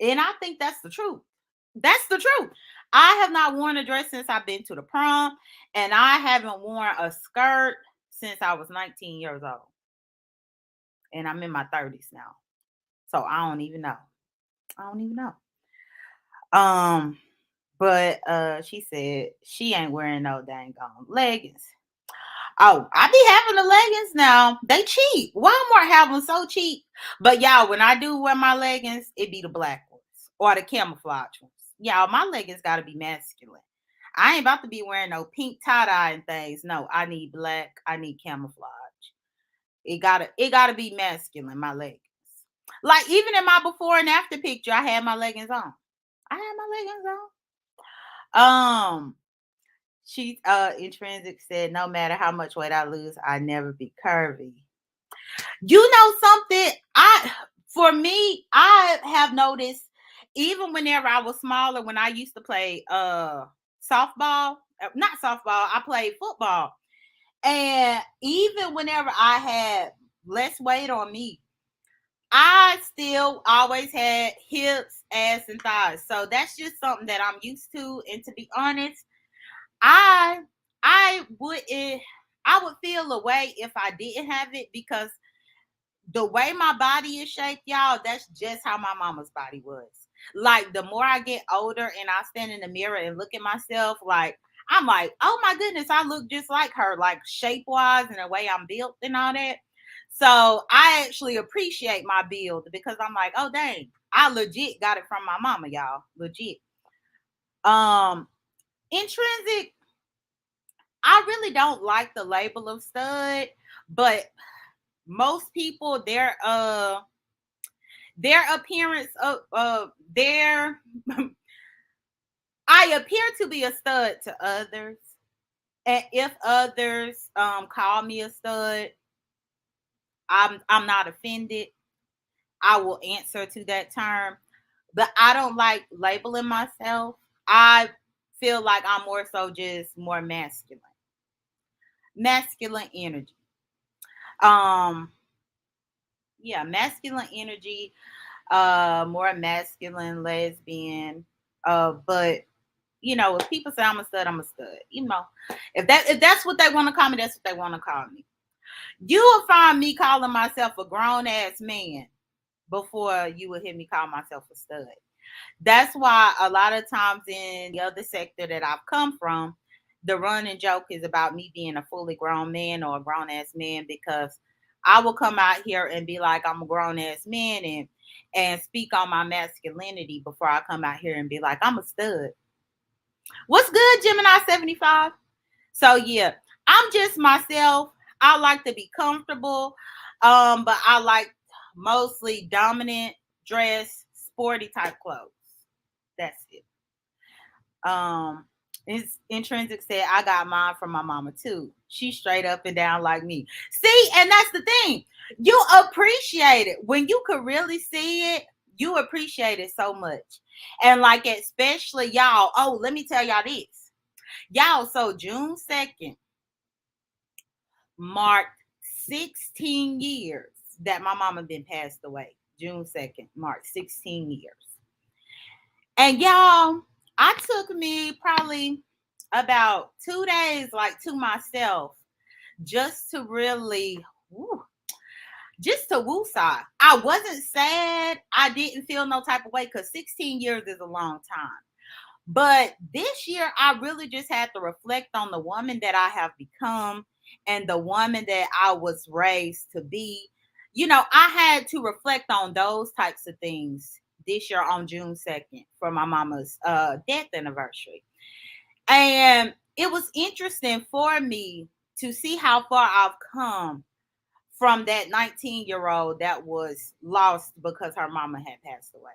And I think that's the truth. That's the truth. I have not worn a dress since I've been to the prom, and I haven't worn a skirt since I was 19 years old. And I'm in my 30s now. So I don't even know. I don't even know. Um, but she said she ain't wearing no dang on leggings. Oh, I be having the leggings now. They cheap. Walmart have them so cheap. But y'all, when I do wear my leggings, it be the black ones or the camouflage ones. Y'all, my leggings gotta be masculine. I ain't about to be wearing no pink tie-dye and things. No, I need black. I need camouflage. It gotta be masculine, my leggings. Like even in my before and after picture, I had my leggings on. I had my leggings on. She Intrinsic said, no matter how much weight I lose, I never be curvy. You know something? For me, I have noticed even whenever I was smaller, when I used to play softball, not softball, I played football. And even whenever I had less weight on me, I still always had hips, ass, and thighs. So that's just something that I'm used to. And to be honest, I I would I would feel a way if I didn't have it, because the way my body is shaped, y'all, that's just how my mama's body was. Like, the more I get older and I stand in the mirror and look at myself, like, I'm like, oh my goodness, I look just like her, like shape wise and the way I'm built and all that. So I actually appreciate my build, because I'm like, oh dang, I legit got it from my mama, y'all. Legit. Um, Intrinsic, I really don't like the label of stud, but most people, their appearance of their I appear to be a stud to others, and if others call me a stud, I'm not offended. I will answer to that term, but I don't like labeling myself. I feel like I'm more so just more masculine energy. um yeah, masculine energy, more masculine, lesbian. But if people say I'm a stud, I'm a stud. If that's what they want to call me, that's what they want to call me. You will find me calling myself a grown ass man before you will hear me call myself a stud. That's why a lot of times in the other sector that I've come from, the running joke is about me being a fully grown man or a grown ass man, because I will come out here and be like I'm a grown ass man and speak on my masculinity before I come out here and be like I'm a stud. What's good, Gemini 75? So yeah, I'm just myself. I like to be comfortable, but I like mostly dominant dress, sporty type clothes. That's it. His Intrinsic said, I got mine from my mama too. She's straight up and down like me. See, and that's the thing. You appreciate it. When you could really see it, you appreciate it so much. And like, especially y'all, oh, let me tell y'all this. Y'all, so June 2nd marked 16 years that my mama been passed away. June 2nd marked 16 years. And y'all, I took me probably about 2 days, like, to myself, just to really, just to woosah. I wasn't sad. I didn't feel no type of way, because 16 years is a long time. But this year, I really just had to reflect on the woman that I have become and the woman that I was raised to be. I had to reflect on those types of things this year on June 2nd for my mama's death anniversary. And it was interesting for me to see how far I've come from that 19-year-old that was lost because her mama had passed away.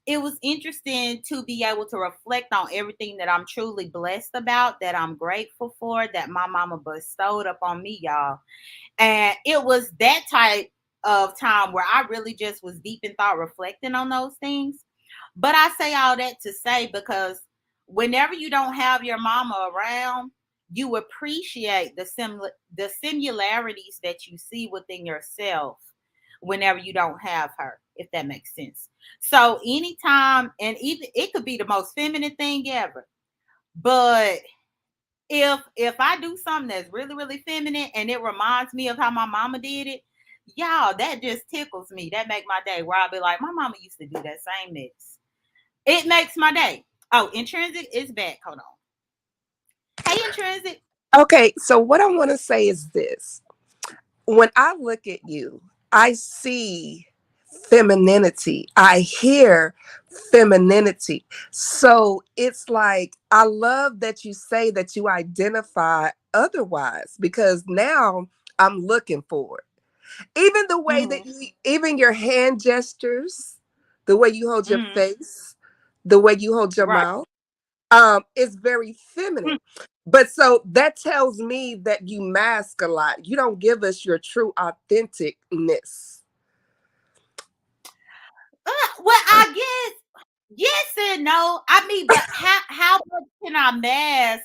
It was interesting to be able to reflect on everything that I'm truly blessed about, that I'm grateful for, that my mama bestowed upon me, y'all. And it was that type of time where I really just was deep in thought, reflecting on those things. But I say all that to say, because whenever you don't have your mama around, you appreciate the similarities that you see within yourself whenever you don't have her, if that makes sense. So anytime, and even it could be the most feminine thing ever, but if I do something that's really, really feminine and it reminds me of how my mama did it, y'all, that just tickles me. That make my day, where I'll be like, my mama used to do that same mix. It makes my day. Oh, Intrinsic is back. Hold on. Hey, Intrinsic. Okay, so what I want to say is this. When I look at you, I see femininity. I hear femininity. So it's like, I love that you say that you identify otherwise, because now I'm looking for it. Even the way that Mm-hmm. you, even your hand gestures, the way you hold your Mm-hmm. face, the way you hold your Right. mouth, is very feminine. But so that tells me that you mask a lot. You don't give us your true authenticness. Well, I guess yes and no. I mean, but how much can I mask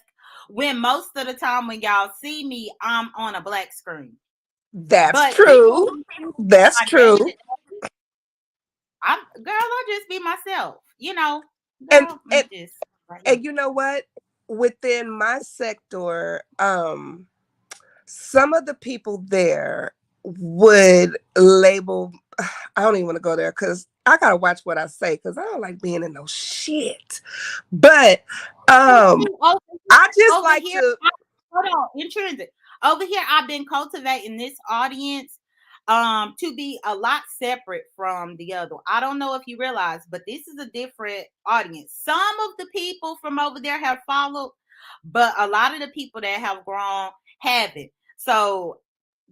when most of the time when y'all see me, I'm on a black screen? That's But people true. who see me That's on my day true. to day, I just be myself. And Girl, and I'm just right here. and you know what? Within my sector, some of the people there would label. I don't even want to go there because I gotta watch what I say because I don't like being in no shit. But Over I just over like here, to. hold on, intrinsic. Over here, I've been cultivating this audience to be a lot separate from the other. I don't know if you realize, but this is a different audience. Some of the people from over there have followed, but a lot of the people that have grown haven't. So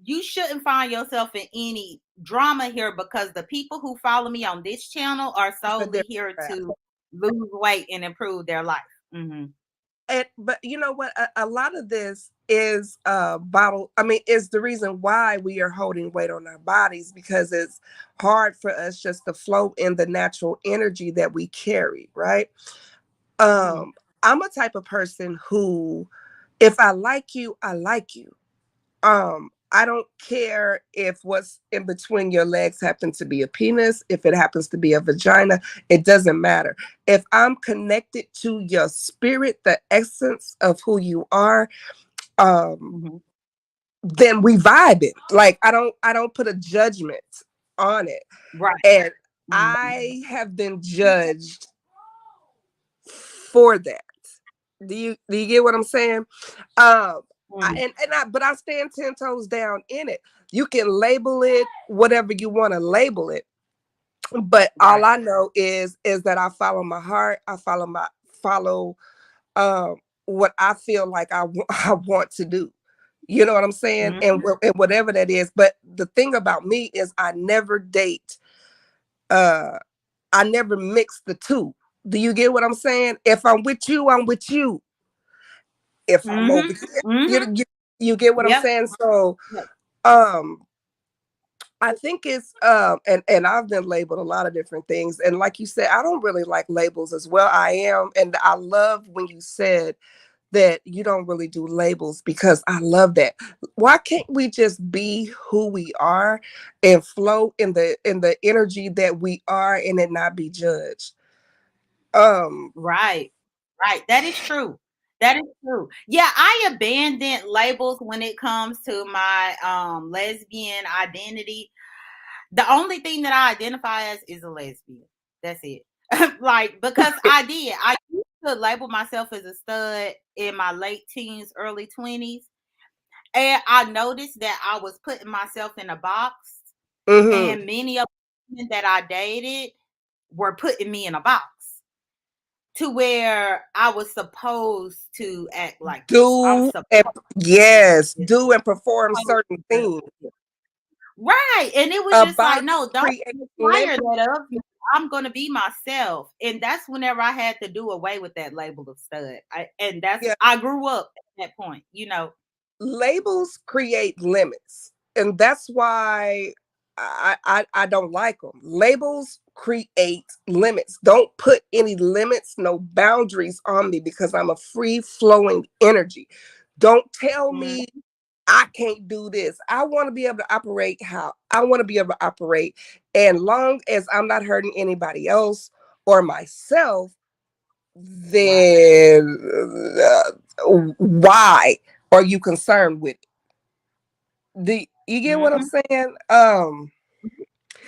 you shouldn't find yourself in any drama here because the people who follow me on this channel are It's a solely different here crowd. to lose weight and improve their life. Mm-hmm. But you know what? A lot of this is bottle. I mean, is the reason why we are holding weight on our bodies because it's hard for us just to flow in the natural energy that we carry, right? Mm-hmm. I'm a type of person who, if I like you, I like you. I don't care if what's in between your legs happens to be a penis, if it happens to be a vagina, it doesn't matter. If I'm connected to your spirit, the essence of who you are, um, Mm-hmm. then we vibe it. Like I don't put a judgment on it. Right. And Mm-hmm. I have been judged for that. Do you get what I'm saying? Um, but I stand 10 toes down in it. You can label it whatever you want to label it, but all Right. I know is that I follow my heart. I follow um what I feel like I want to do. You know what I'm saying? Mm-hmm. And whatever that is. But the thing about me is I never date. Uh, I never mix the two. Do you get what I'm saying? If I'm with you, I'm with you. If I'm over Mm-hmm. here, Mm-hmm. you get what I'm Yep. saying? So Yep. um I think it's and I've been labeled a lot of different things. And like you said, I don't really like labels as well. I am, and I love when you said that you don't really do labels because I love that. Why can't we just be who we are and flow in the energy that we are and it not be judged? Um Right. Right. That is true. That is true. Yeah, I abandoned labels when it comes to my lesbian identity. The only thing that I identify as is a lesbian. That's it. Like because I used to label myself as a stud in my late teens, early 20s. And I noticed that I was putting myself in a box, mhm. and many of the women that I dated were putting me in a box to where I was supposed to act like this. I'm Do supposed and to be yes, this. do and perform Supposed certain to things. be. Right. And it was A just like, box no, don't creates require limits. that of me. I'm gonna be myself. And that's whenever I had to do away with that label of stud. I grew up at that point. Labels create limits, and that's why I don't like them. Labels create limits. Don't put any limits, no boundaries on me because I'm a free flowing energy. Don't tell Mm, me I can't do this. I want to be able to operate how I want to be able to operate, and long as I'm not hurting anybody else or myself, right. then why are you concerned with it? Do you get what I'm Hmm. saying? I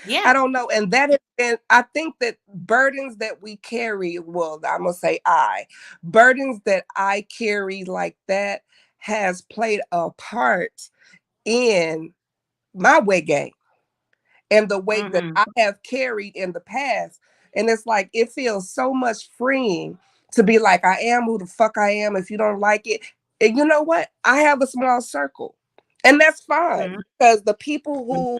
Yeah. don't know. And I think that burdens that we carry, well, I'm gonna say burdens that I carry like that has played a part in my weight gain and the weight that Hmm. I have carried in the past. And it's like it feels so much freeing to be like, I am who the fuck I am. If you don't like it, and you know what? I have a small circle. And that's fine Hmm. because the people who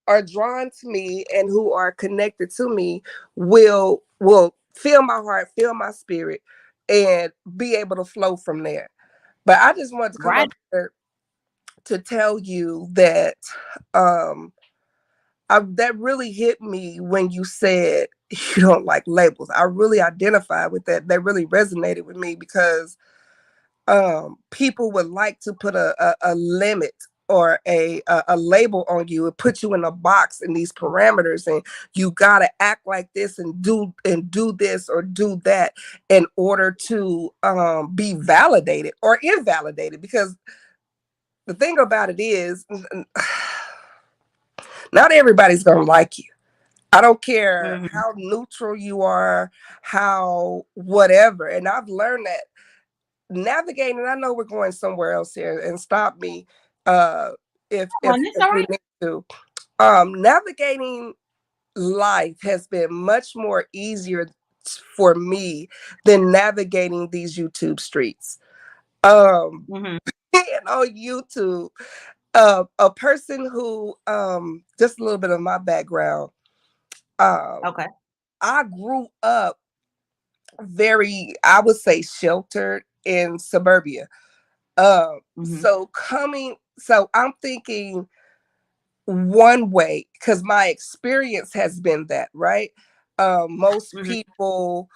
are drawn to me and who are connected to me will feel my heart, feel my spirit, and be able to flow from there. But I just wanted to come Right. up here to tell you that um that really hit me when you said you don't like labels. I really identified with that. That really resonated with me because people would like to put a limit or a label on you. It puts you in a box in these parameters, and you gotta act like this and do this or do that in order to be validated or invalidated. Because the thing about it is, not everybody's gonna like you. I don't care Mhm. how neutral you are, how whatever. And I've learned that navigating, I know we're going somewhere else here, and stop me uh Oh, and it's if all we right. need to. Navigating life has been much more easier for me than navigating these YouTube streets. Um Mhm. and on YouTube, a person who just a little bit of my background. Um Okay. I grew up very, I would say, sheltered in suburbia. Mhm. So I'm thinking one way, because my experience has been that, right? Most Mhm. people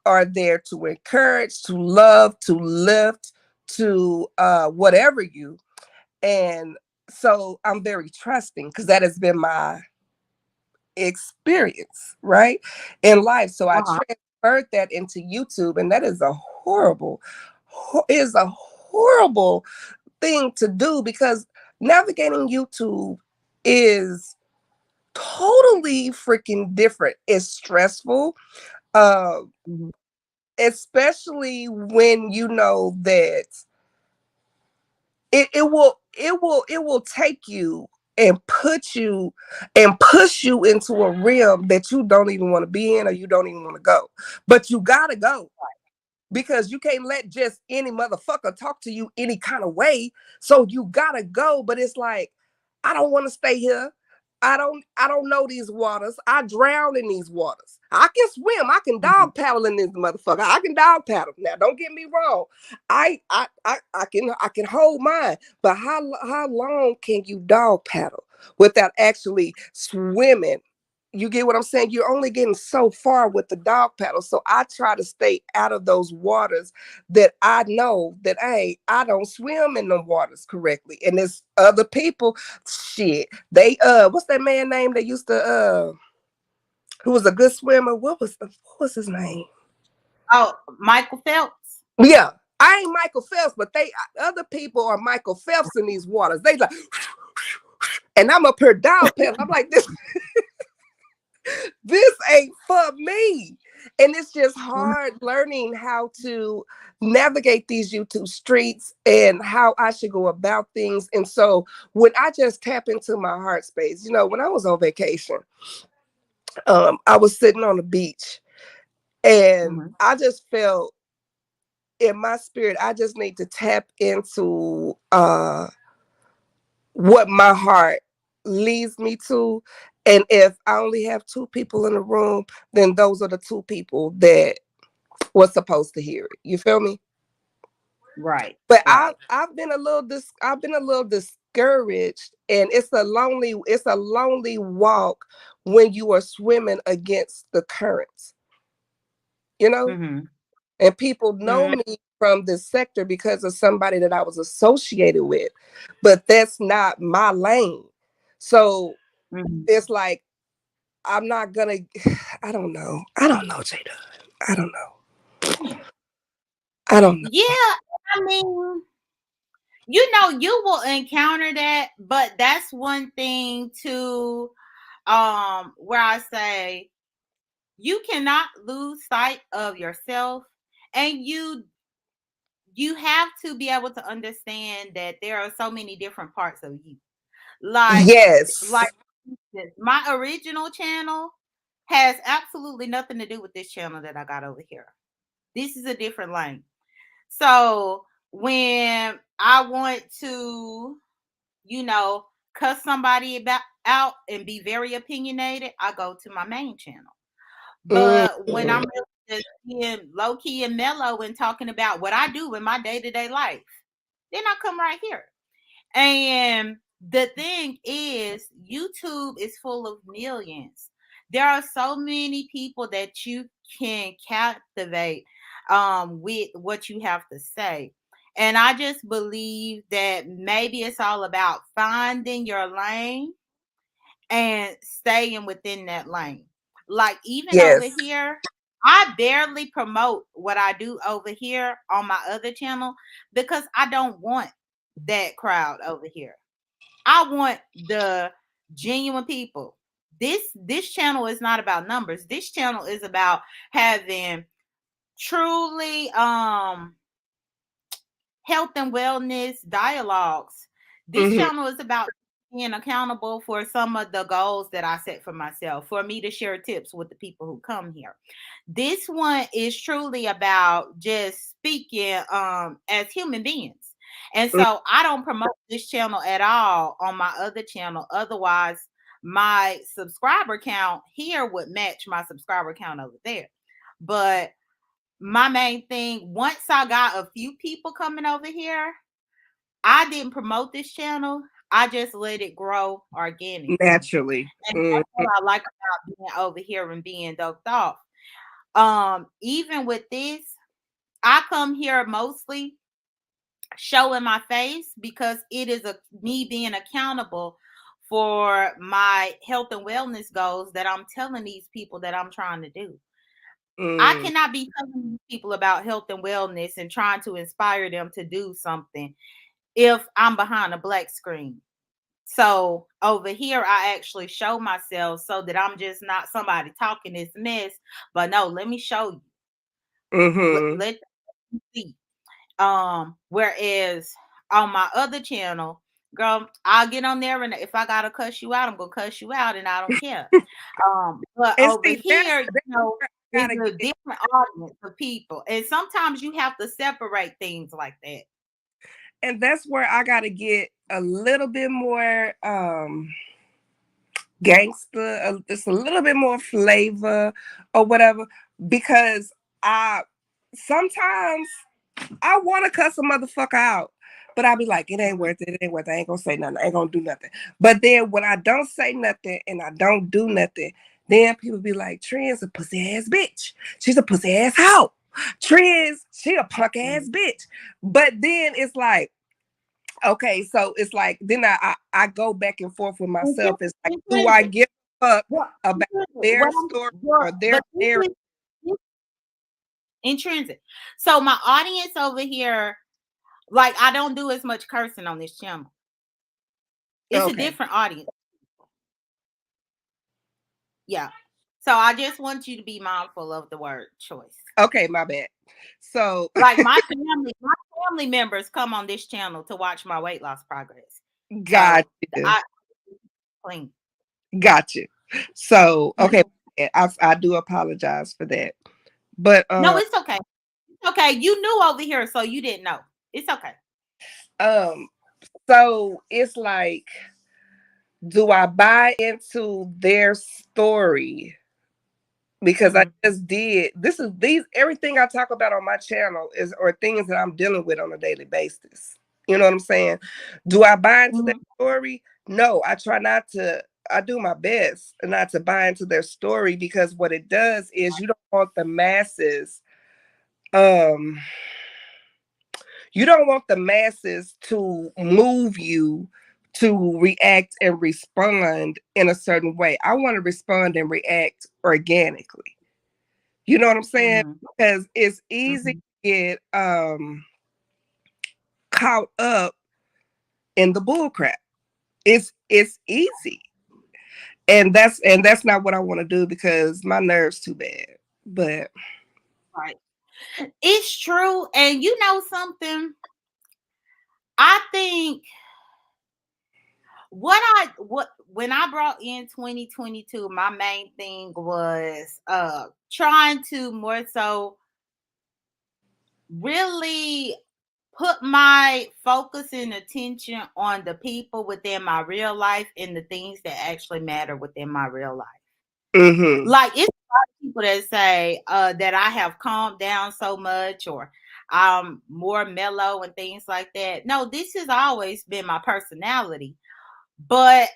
are there to encourage, to love, to lift, to whatever you. And so I'm very trusting because that has been my experience, right? In life. So I Uh-huh. transferred that into YouTube, and that is a horrible thing to do, because navigating YouTube is totally freaking different. It's stressful, uh, Mhm. especially when you know that it will take you and put you and push you into a realm that you don't even want to be in, or you don't even want to go, but you gotta go, because you can't let just any motherfucker talk to you any kind of way. So you gotta go. But it's like, I don't want to stay here. I don't know these waters. I drown in these waters. I can swim. I can Mhm. dog paddle in this motherfucker. I can dog paddle. Now, don't get me wrong. I can hold mine. But how long can you dog paddle without actually swimming? You get what I'm saying? You're only getting so far with the dog paddle. So I try to stay out of those waters that I know that, hey, I don't swim in the waters correctly. And there's other people, shit. They what's that man name that used to who was a good swimmer? What was his name? Oh, Michael Phelps. Yeah. I ain't Michael Phelps, but they other people are Michael Phelps in these waters. They like, and I'm up here dog paddle. I'm like, this ain't for me. And it's just Mhm. hard learning how to navigate these YouTube streets and how I should go about things. And so when I just tap into my heart space, when I was on vacation, I was sitting on the beach, and Mhm. I just felt in my spirit, I just need to tap into what my heart leads me to. And if I only have two people in the room, then those are the two people that was supposed to hear it. You feel me? Right. But Right. I've been a little discouraged, and it's a lonely walk when you are swimming against the currents, you know? Mhm. And people know Mhm. me from this sector because of somebody that I was associated with, but that's not my lane. So Mhm. it's like, I'm not gonna I don't know. I don't know, Jada. I don't know. I don't know. Yeah, I mean, you will encounter that, but that's one thing too, where I say you cannot lose sight of yourself, and you have to be able to understand that there are so many different parts of you. Like Yes. like my original channel has absolutely nothing to do with this channel that I got over here. This is a different lane. So when I want to, you know, cuss somebody about out and be very opinionated, I go to my main channel. But when I'm Mhm. really just being low key and mellow and talking about what I do in my day to day life, then I come right here. And the thing is, YouTube is full of millions. There are so many people that you can captivate with what you have to say. And I just believe that maybe it's all about finding your lane and staying within that lane. Like even over Yes. here, I barely promote what I do over here on my other channel because I don't want that crowd over here. I want the genuine people. This channel is not about numbers. This channel is about having truly health and wellness dialogues. This Mhm. channel is about being accountable for some of the goals that I set for myself, for me to share tips with the people who come here. This one is truly about just speaking as human beings. And so I don't promote this channel at all on my other channel. Otherwise, my subscriber count here would match my subscriber count over there. But my main thing, once I got a few people coming over here, I didn't promote this channel. I just let it grow organically. Naturally. And Mhm. that's what I like about being over here and being doped off. Even with this, I come here mostly showing my face because it is me being accountable for my health and wellness goals that I'm telling these people that I'm trying to do. I Mm. cannot be telling people about health and wellness and trying to inspire them to do something if I'm behind a black screen. So over here, I actually show myself so that I'm just not somebody talking this mess, but no, let me show you. Mhm. Let you see. Whereas on my other channel, girl, I'll get on there and if I gotta cuss you out, I'm gonna cuss you out and I don't care. But And over see, here, where I it's gotta a get, different audience of people. And sometimes you have to separate things like that. and that's where I gotta get a little bit more gangster, just a little bit more flavor or whatever, because I sometimes I want to cuss a motherfucker out, but I be like, it ain't worth it. It ain't worth it. I ain't gonna say nothing. I ain't gonna do nothing. But then when I don't say nothing and I don't do nothing, then people be like, Trend's a pussy ass bitch. She's a pussy ass hoe. Trend's, she a punk ass bitch. But then it's like, okay, so it's like then I go back and forth with myself. It's like, do I give a fuck What, about their story or their but narrative? this is intrinsic. So my audience over here, like I don't do as much cursing on this channel. It's a Okay. different audience. Yeah. So I just want you to be mindful of the word choice. Okay, my bad. So Like my family members come on this channel to watch my weight loss progress. got So you. I clean. Got you. So okay, Mhm. I do apologize for that. But No, it's okay. It's okay. You knew over here, so you didn't know. It's okay. um so it's like, do I buy into their story? Because I Mhm. just did. This is these everything I talk about on my channel is or things that I'm dealing with on a daily basis. You know what I'm saying? Do I buy into their Mhm. story? No, I try not to. I do my best not to buy into their story because what it does is you don't want the masses. Um, you don't want the masses to move you to react and respond in a certain way. I want to respond and react organically. You know what I'm saying? Mhm. Because it's easy Mhm. to get caught up in the bull crap. It's easy. And that's not what I want to do because my nerves too bad. But Right. It's true. And you know something? I think what when I brought in 2022, my main thing was trying to more so really put my focus and attention on the people within my real life and the things that actually matter within my real life. mm-hmm. Like it's a lot of people that say that I have calmed down so much or I'm more mellow and things like that. No, this has always been my personality. But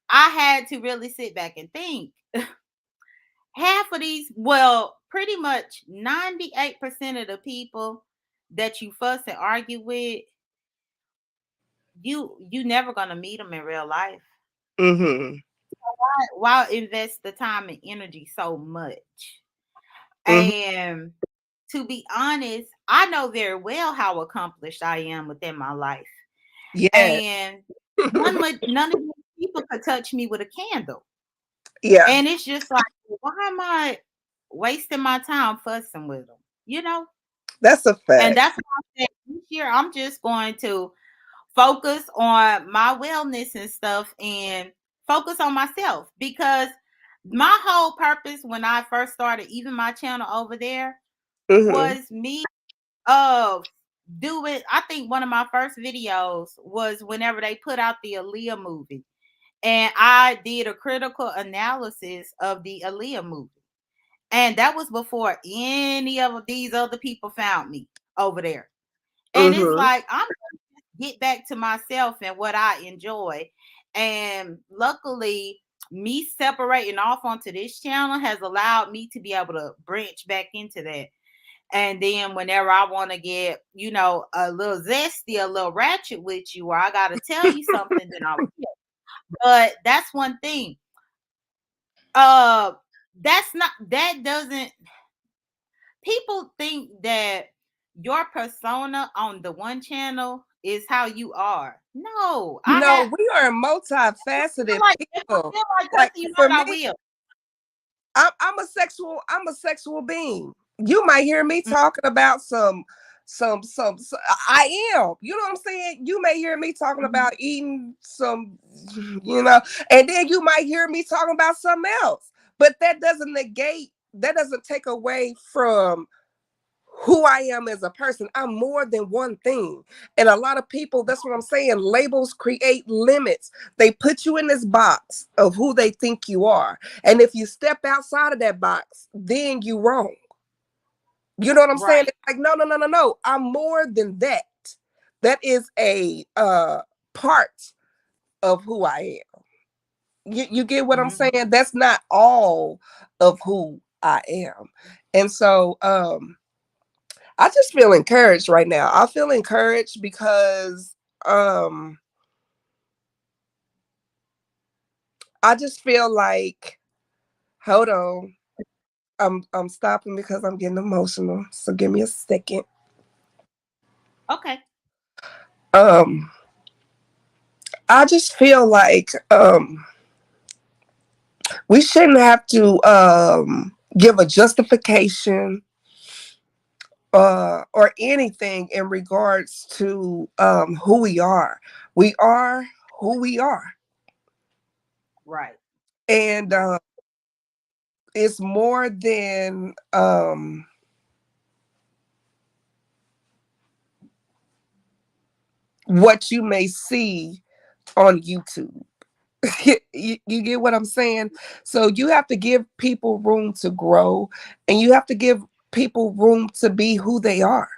I had to really sit back and think. Half of these, well, pretty much 98% of the people that you fuss and argue with, you never gonna meet them in real life. Mm-hmm. Why invest the time and energy so much? Mm-hmm. And to be honest, I know very well how accomplished I am within my life. Yeah. And none of these people could touch me with a candle. Yeah. And it's just like, why am I wasting my time fussing with them? You know? That's a And fact. that's why I said this year I'm just going to focus on my wellness and stuff and focus on myself, because my whole purpose when I first started even my channel over there Mm-hmm. was me of doing, I think one of my first videos was whenever they put out the Aaliyah movie, and I did a critical analysis of the Aaliyah movie. And that was before any of these other people found me over there. And it's Mm-hmm. like, I'm going to get back to myself and what I enjoy. And luckily, me separating off onto this channel has allowed me to be able to branch back into that. And then whenever I want to get, a little zesty, a little ratchet with you, or I got to tell you something, then I will. But that's one thing. Uh, that doesn't, people think that your persona on the one channel is how you are. No, No, we are multifaceted if I people. feel like Like cussing you for out, I me, will. I'm a sexual being. You might hear me Mm, talking about I am. You know what I'm saying? You may hear me talking mhm. about eating some, you know, and then you might hear me talking about something else. But that doesn't take away from who I am as a person. I'm more than one thing. And a lot of people, that's what I'm saying, labels create limits. They put you in this box of who they think you are. And if you step outside of that box, then you wrong. You know what I'm saying? Right. It's like, no, no, no, no, no. I'm more than that. That is a part of who I am. You get what I'm Mhm. saying? That's not all of who I am. And so I just feel encouraged right now. I feel encouraged because I just feel like, hold on. I'm stopping because I'm getting emotional. So give me a second. Okay. Um I just feel like we shouldn't have to give a justification or anything in regards to who we are. We are who we are. Right. And Right. it's more than what you may see on YouTube. You get what I'm saying? So you have to give people room to grow, and you have to give people room to be who they are.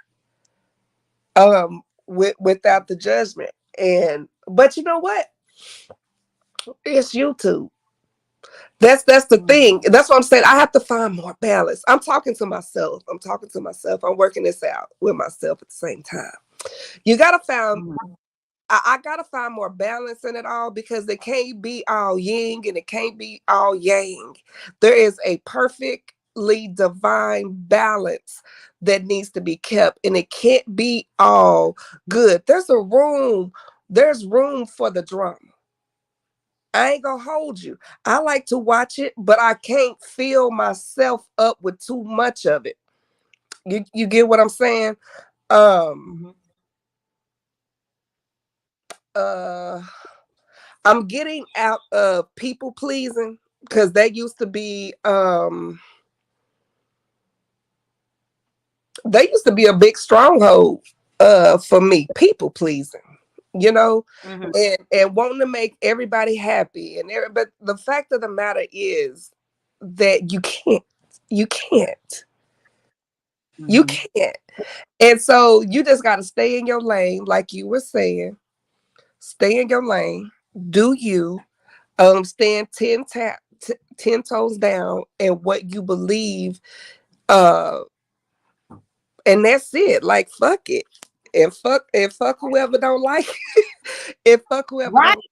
Without the judgment. And but you know what? It's YouTube. That's the Mhm. thing. That's what I'm saying. I have to find more balance. I'm talking to myself. I'm talking to myself. I'm working this out with myself at the same time. You gotta find Mhm. I gotta find more balance in it all because it can't be all yin and it can't be all yang. There is a perfectly divine balance that needs to be kept, and it can't be all good. There's room for the drama. I ain't gonna hold you. I like to watch it, but I can't fill myself up with too much of it. You get what I'm saying? Um Mhm. uh I'm getting out of people pleasing because they used to be a big stronghold for me, people pleasing, you know, Mhm. and wanting to make everybody happy but the fact of the matter is that you can't you Mhm. can't and so you just got to stay in your lane like you were saying. Stay in your lane, do you, stand 10 toes down and what you believe uh And that's it. Like fuck it. And fuck whoever don't like it. And fuck whoever Right. don't.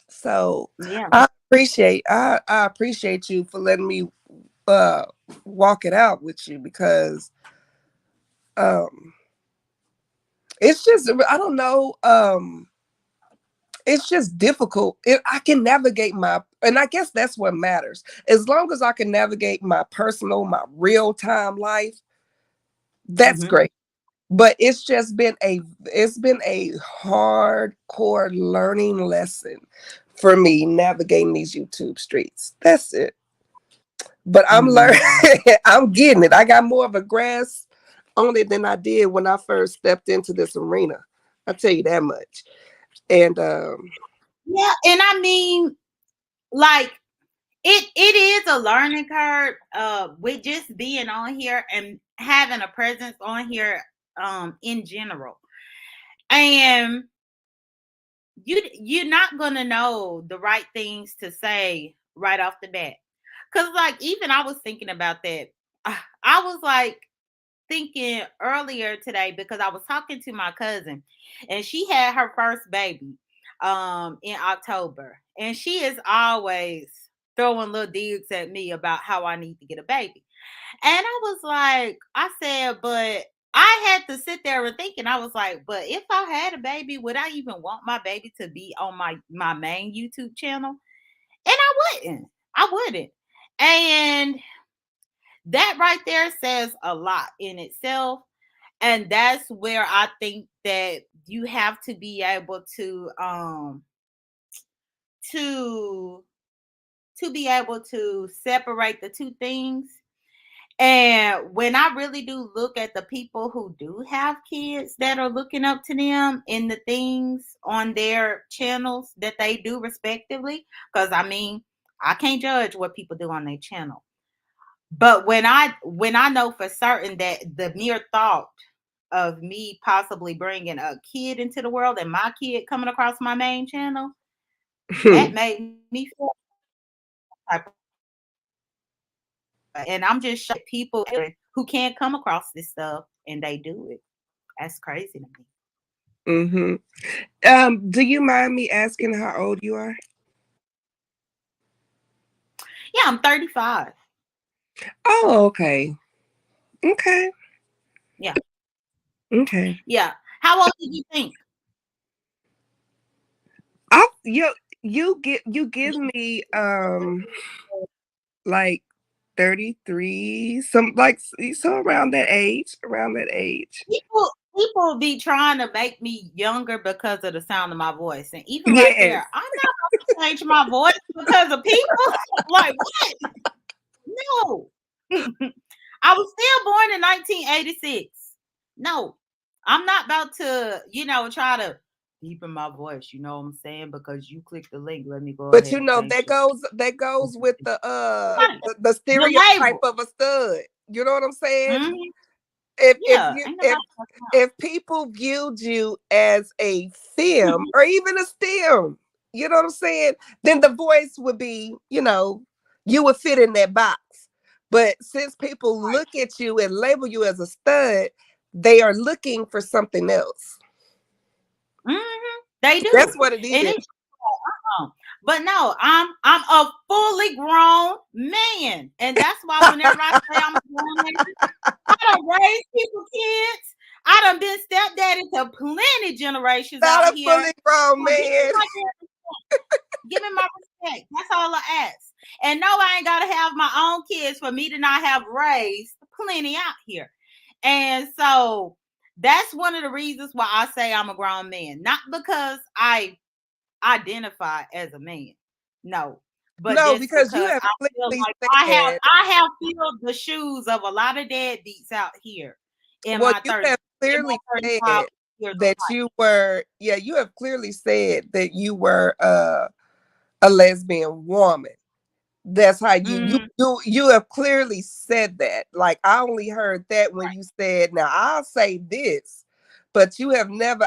So Yeah. I appreciate you for letting me uh walk it out with you, because um it's just, I don't know, it's just difficult. I can navigate and I guess that's what matters. As long as I can navigate my personal, my real time life, that's Hmm. great. But it's been a hardcore learning lesson for me navigating these YouTube streets. That's it. But I'm learning. Hmm. I'm getting it. I got more of a grasp on it than I did when I first stepped into this arena. I'll tell you that much. And Yeah, and I mean, like it is a learning curve with just being on here and having a presence on here in general. And you're not gonna know the right things to say right off the bat. Cause like even I was thinking about that. I was like thinking earlier today because I was talking to my cousin and she had her first baby in October. And she is always throwing little digs at me about how I need to get a baby. And I was like, I said, but I had to sit there and think, and I was like, but if I had a baby, would I even want my baby to be on my main YouTube channel? And I wouldn't. I wouldn't. And that right there says a lot in itself. And that's where I think that you have to be able to be able to separate the two things. And when I really do look at the people who do have kids that are looking up to them in the things on their channels that they do respectively, because I mean, I can't judge what people do on their channel. But when I know for certain that the mere thought of me possibly bringing a kid into the world and my kid coming across my main channel, that made me feel type of, and I'm just shocked people who can't come across this stuff and they do it. That's crazy to me. hmm do you mind me asking how old you are? Yeah, I'm 35. Oh, okay. Okay. Yeah. Okay. Yeah. How old did you think? You give me like 33, some like so around that age. People be trying to make me younger because of the sound of my voice. And even right Yes. there, I'm not gonna change my voice because of people. Like what? No. I was still born in 1986. No, I'm not about to, try to deepen my voice. You know what I'm saying? Because you click the link, let me go But ahead you and know change that it. goes with the The stereotype label. of a stud. You know what I'm saying? Hmm. If Yeah, you ain't nobody. if people viewed you as a fem or even a stem, you know what I'm saying, then the voice would be, you would fit in that box. But since people look at you and label you as a stud, they are looking for something else. They That's do, what it and is. it's but no, I'm a fully grown man, and that's why whenever I say I'm a grown man, I done raised people kids. I done been stepdaddy to plenty generations out Not a here. fully grown So give me man. my respect. Give me my respect. That's all I ask. And no, I ain't gotta have my own kids for me to not have raised plenty out here. And so that's one of the reasons why I say I'm a grown man. Not because I identify as a man. No. But No, just because you because have I feel clearly like I have said, I have filled the shoes of a lot of deadbeats out here in well, my you 30s, have in my clearly 35 said years of that you were, yeah, you have clearly said that you were a lesbian woman. That's how you life. you you you have clearly said that. Like I only heard that when you said, "Now I'll say this," but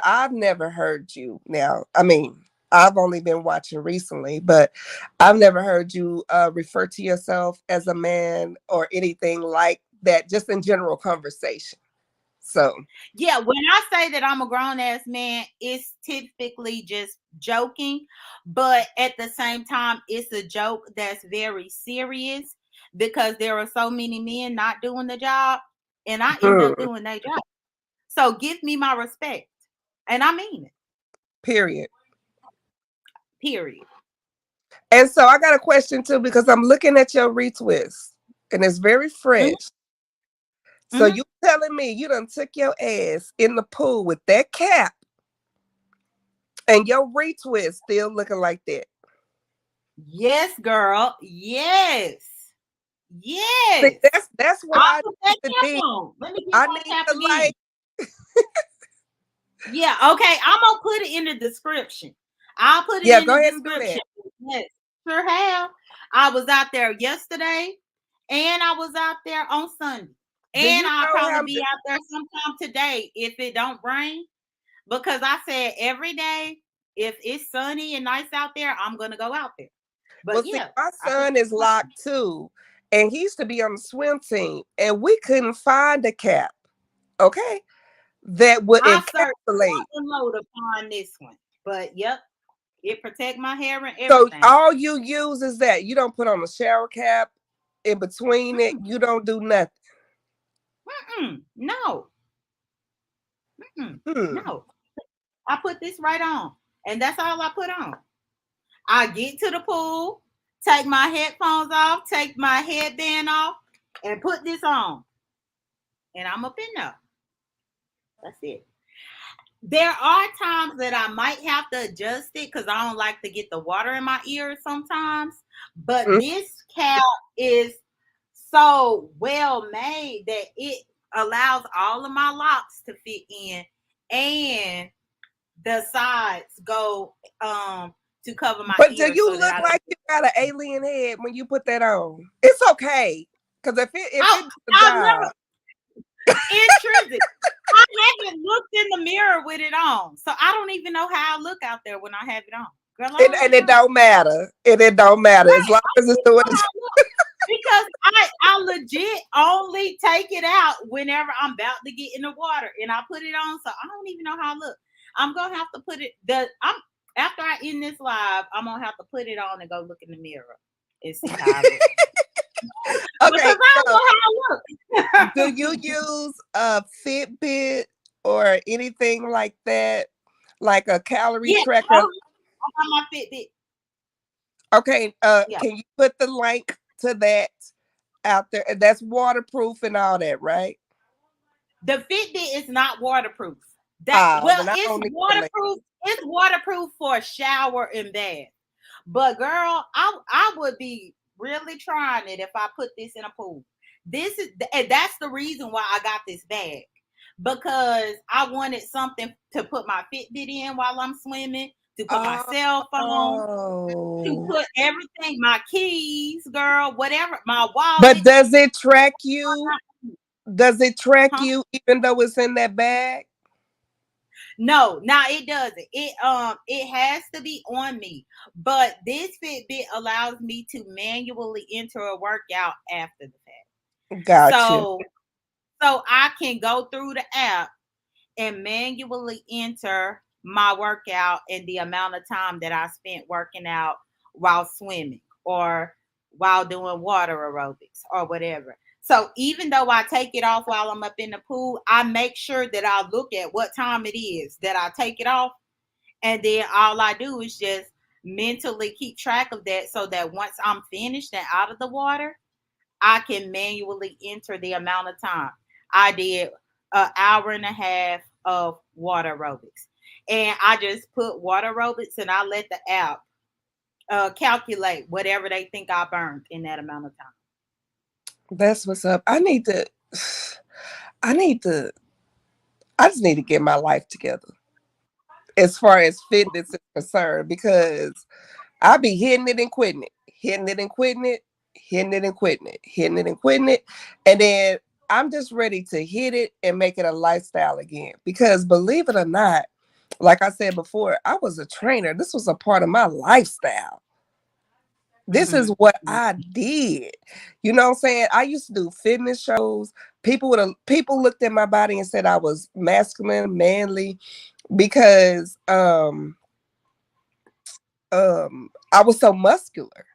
I've never heard you. Now, I mean, I've only been watching recently, but I've never heard you refer to yourself as a man or anything like that just in general conversation. So Yeah, when I say that I'm a grown ass man, it's typically just joking, but at the same time, it's a joke that's very serious because there are so many men not doing the job, and I end up mm, doing their job. So give me my respect, and I mean it. period. Period. And so I got a question too because I'm looking at your retwist and it's very Mhm, fresh. So mhm. you telling me you done took your ass in the pool with that cap and your retwist still looking like that? Yes, girl. Yes. See, Yes. that's what I'll I put need that to cap be. on. Let me get I that need cap to again. like. Yeah, okay. I'm gonna put it in the description. I'll put it Yeah, in go the ahead and do description. that. Yes, sure have. I was out there yesterday and I was out there on Sunday. Do And you I'll know probably how? be out there sometime today if it don't rain. Because I said every day, if it's sunny and nice out there, I'm gonna go out there. Well, But see, yeah, my I put son is locked too, and he used to be on the swim team, and we couldn't find a cap. Okay, that would I searched encapsulate. and load upon this one. But yep, it protect my hair and So everything. all you use is that. You don't put on a shower cap in between it. You don't do nothing. No. Hmm. No. I put this right on. And that's all I put on. I get to the pool, take my headphones off, take my headband off, and put this on. And I'm up in there. That's it. There are times that I might have to adjust it because I don't like to get the water in my ears sometimes. But Mm. this cap is so well made that it allows all of my locks to fit in, and the sides go to cover my But do ears you so that look I don't. like you got an alien head when you put that on? It's okay, because if it Oh, do the I've job, never intrinsic. I haven't looked in the mirror with it on, so I don't even know how I look out there when I have it on. Girl, I don't and even it know. don't matter, and it don't matter as Right, long I as don't it's even doing know the how job. I look because I legit only take it out whenever I'm about to get in the water, and I put it on, so I don't even know how I look. I'm gonna have to put it. I'm after I end this live, I'm gonna have to put it on and go look in the mirror and see how I look Okay, because I don't so know how I look. do you use a Fitbit or anything like that, like a calorie Yes, tracker? I got my Fitbit. Okay, Yeah, can you put the link to that out there? And that's waterproof and all that, right? the Fitbit is not waterproof. That Ah, well, then I it's don't need the link. waterproof. It's waterproof for shower and bath. But girl, I would be really trying it if I put this in a pool. This is and that's the reason why I got this bag because I wanted something to put my Fitbit in while I'm swimming, to put my cell phone, to Oh, put everything, my keys, girl, whatever, my but wallet. does it track you? Does it track Huh? you even though it's in that bag? No, now it doesn't. It has to be on me. But this Fitbit allows me to manually enter a workout after the fact. Gotcha. So I can go through the app and manually enter my workout and the amount of time that I spent working out while swimming or while doing water aerobics or whatever. So even though I take it off while I'm up in the pool, I make sure that I look at what time it is that I take it off. And then all I do is just mentally keep track of that so that once I'm finished and out of the water, I can manually enter the amount of time. I did an hour and a half of water aerobics. And I just put water aerobics and I let the app calculate whatever they think I burned in that amount of time. That's what's up. I need to, I just need to get my life together as far as fitness is concerned because I be hitting it and quitting it, hitting it and quitting it, hitting it and quitting it, hitting it and quitting it. And then I'm just ready to hit it and make it a lifestyle again. Because believe it or not, like I said before, I was a trainer. This was a part of my lifestyle. This is Mm-hmm. what I did. You know what I'm saying? I used to do fitness shows. People looked at my body and said I was masculine, manly, because I was so muscular.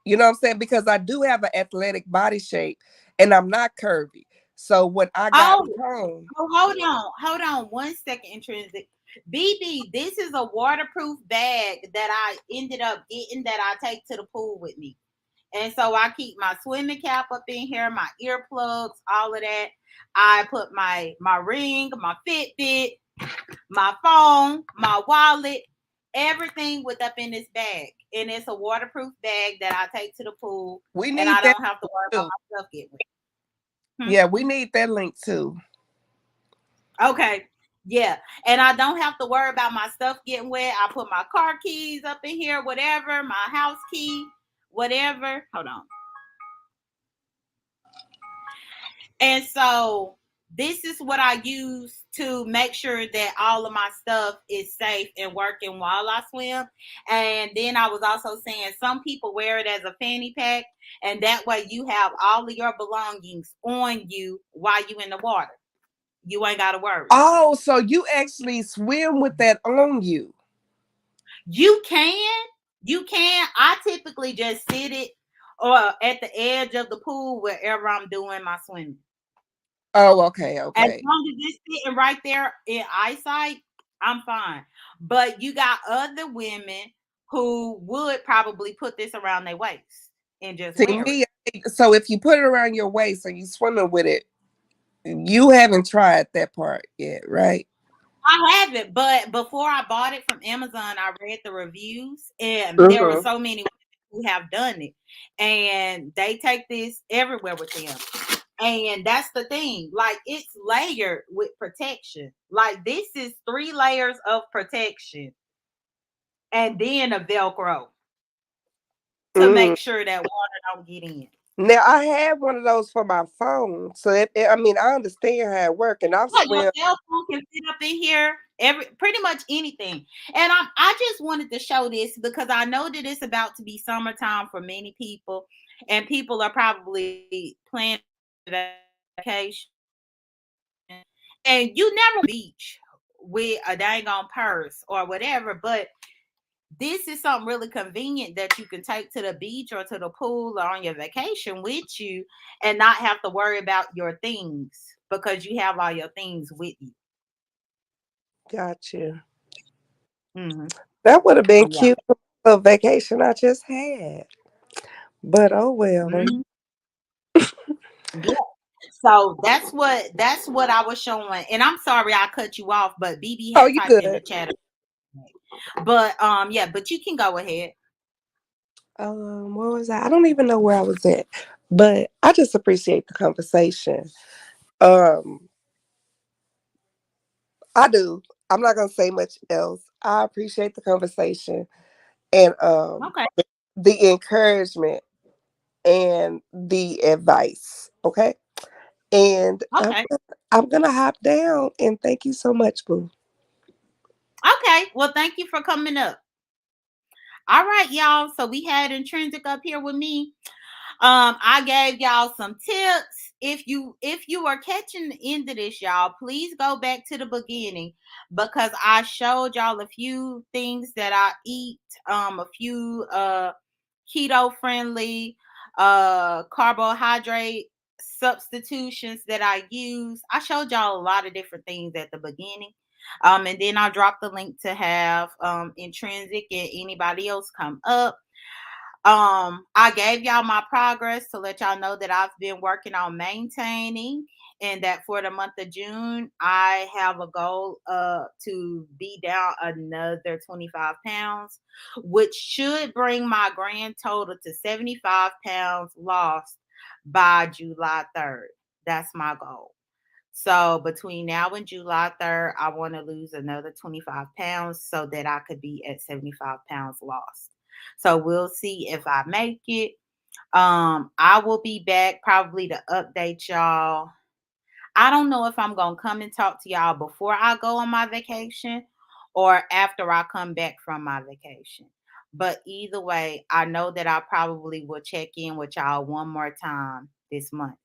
You know what I'm saying? Because I do have an athletic body shape and I'm not curvy. So when I got Oh, home, oh, hold on 1 second, Intrinsic. BB, this is a waterproof bag that I ended up getting that I take to the pool with me. And so I keep my swimming cap up in here, my earplugs, all of that. I put my ring, my Fitbit, my phone, my wallet, everything with up in this bag. And it's a waterproof bag that I take to the pool, we and need I that don't have to worry about too. my stuff getting wet. Yeah, we need that link too. Okay. Yeah. And I don't have to worry about my stuff getting wet. I put my car keys up in here, whatever, my house key, whatever. Hold on. And so this is what I use to make sure that all of my stuff is safe and working while I swim. And then I was also saying some people wear it as a fanny pack, and that way you have all of your belongings on you while you in the water. You ain't got to worry. Oh, so you actually swim with that on you. You can, you can. I typically just sit it or at the edge of the pool wherever I'm doing my swimming. Oh, okay, As okay. long as it's sitting right there in eyesight, I'm fine. But you got other women who would probably put this around their waist and just See wear it. me, so if you put it around your waist and you swimming with it, you haven't tried that part yet, right? I haven't, but before I bought it from Amazon, I read the reviews, and there were Mm-hmm. so many who have done it, and they take this everywhere with them. And that's the thing, like it's layered with protection. Like this is 3 layers of protection, and then a Velcro to Mm. make sure that water don't get in. Now I have one of those for my phone, so I mean I understand how it works, and I've Yeah, your swim. cell phone can fit up in here, every pretty much anything. And I just wanted to show this because I know that it's about to be summertime for many people, and people are probably planning vacation. And you never beach with a dang on purse or whatever, but this is something really convenient that you can take to the beach or to the pool or on your vacation with you and not have to worry about your things because you have all your things with you. Gotcha. Hmm. That would have been Yeah. cute for the vacation I just had, but oh well. Hmm. Yeah. So that's what I was showing. And I'm sorry I cut you off, but BB Oh, had you typed in the good? chat. But yeah, but you can go ahead. Where was I? I don't even know where I was at, but I just appreciate the conversation. Um, I do. I'm not gonna say much else. I appreciate the conversation and Okay. the encouragement and the advice. Okay, and Okay. I'm gonna hop down and thank you so much, boo. Okay. Well, thank you for coming up. All right, y'all. So we had Intrinsic up here with me. I gave y'all some tips. If you are catching the end of this, y'all, please go back to the beginning because I showed y'all a few things that I eat, a few keto friendly carbohydrate substitutions that I use. I showed y'all a lot of different things at the beginning. And then I dropped the link to have Intrinsic and anybody else come up. I gave y'all my progress to let y'all know that I've been working on maintaining and that for the month of June, I have a goal to be down another 25 pounds, which should bring my grand total to 75 pounds lost by July 3rd. That's my goal. So between now and July 3rd, I want to lose another 25 pounds so that I could be at 75 pounds lost. So we'll see if I make it. I will be back probably to update y'all. I don't know if I'm gonna come and talk to y'all before I go on my vacation or after I come back from my vacation. But either way, I know that I probably will check in with y'all one more time this month.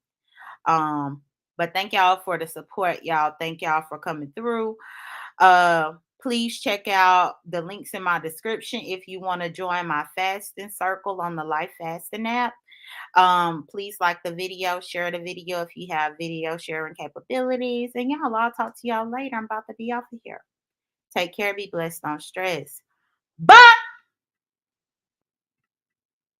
But thank y'all for the support, y'all. Thank y'all for coming through. Please check out the links in my description if you want to join my fasting circle on the Life Fasting app. Please like the video, share the video if you have video sharing capabilities. And y'all, I'll talk to y'all later. I'm about to be off of here. Take care, be blessed, don't stress. Bye.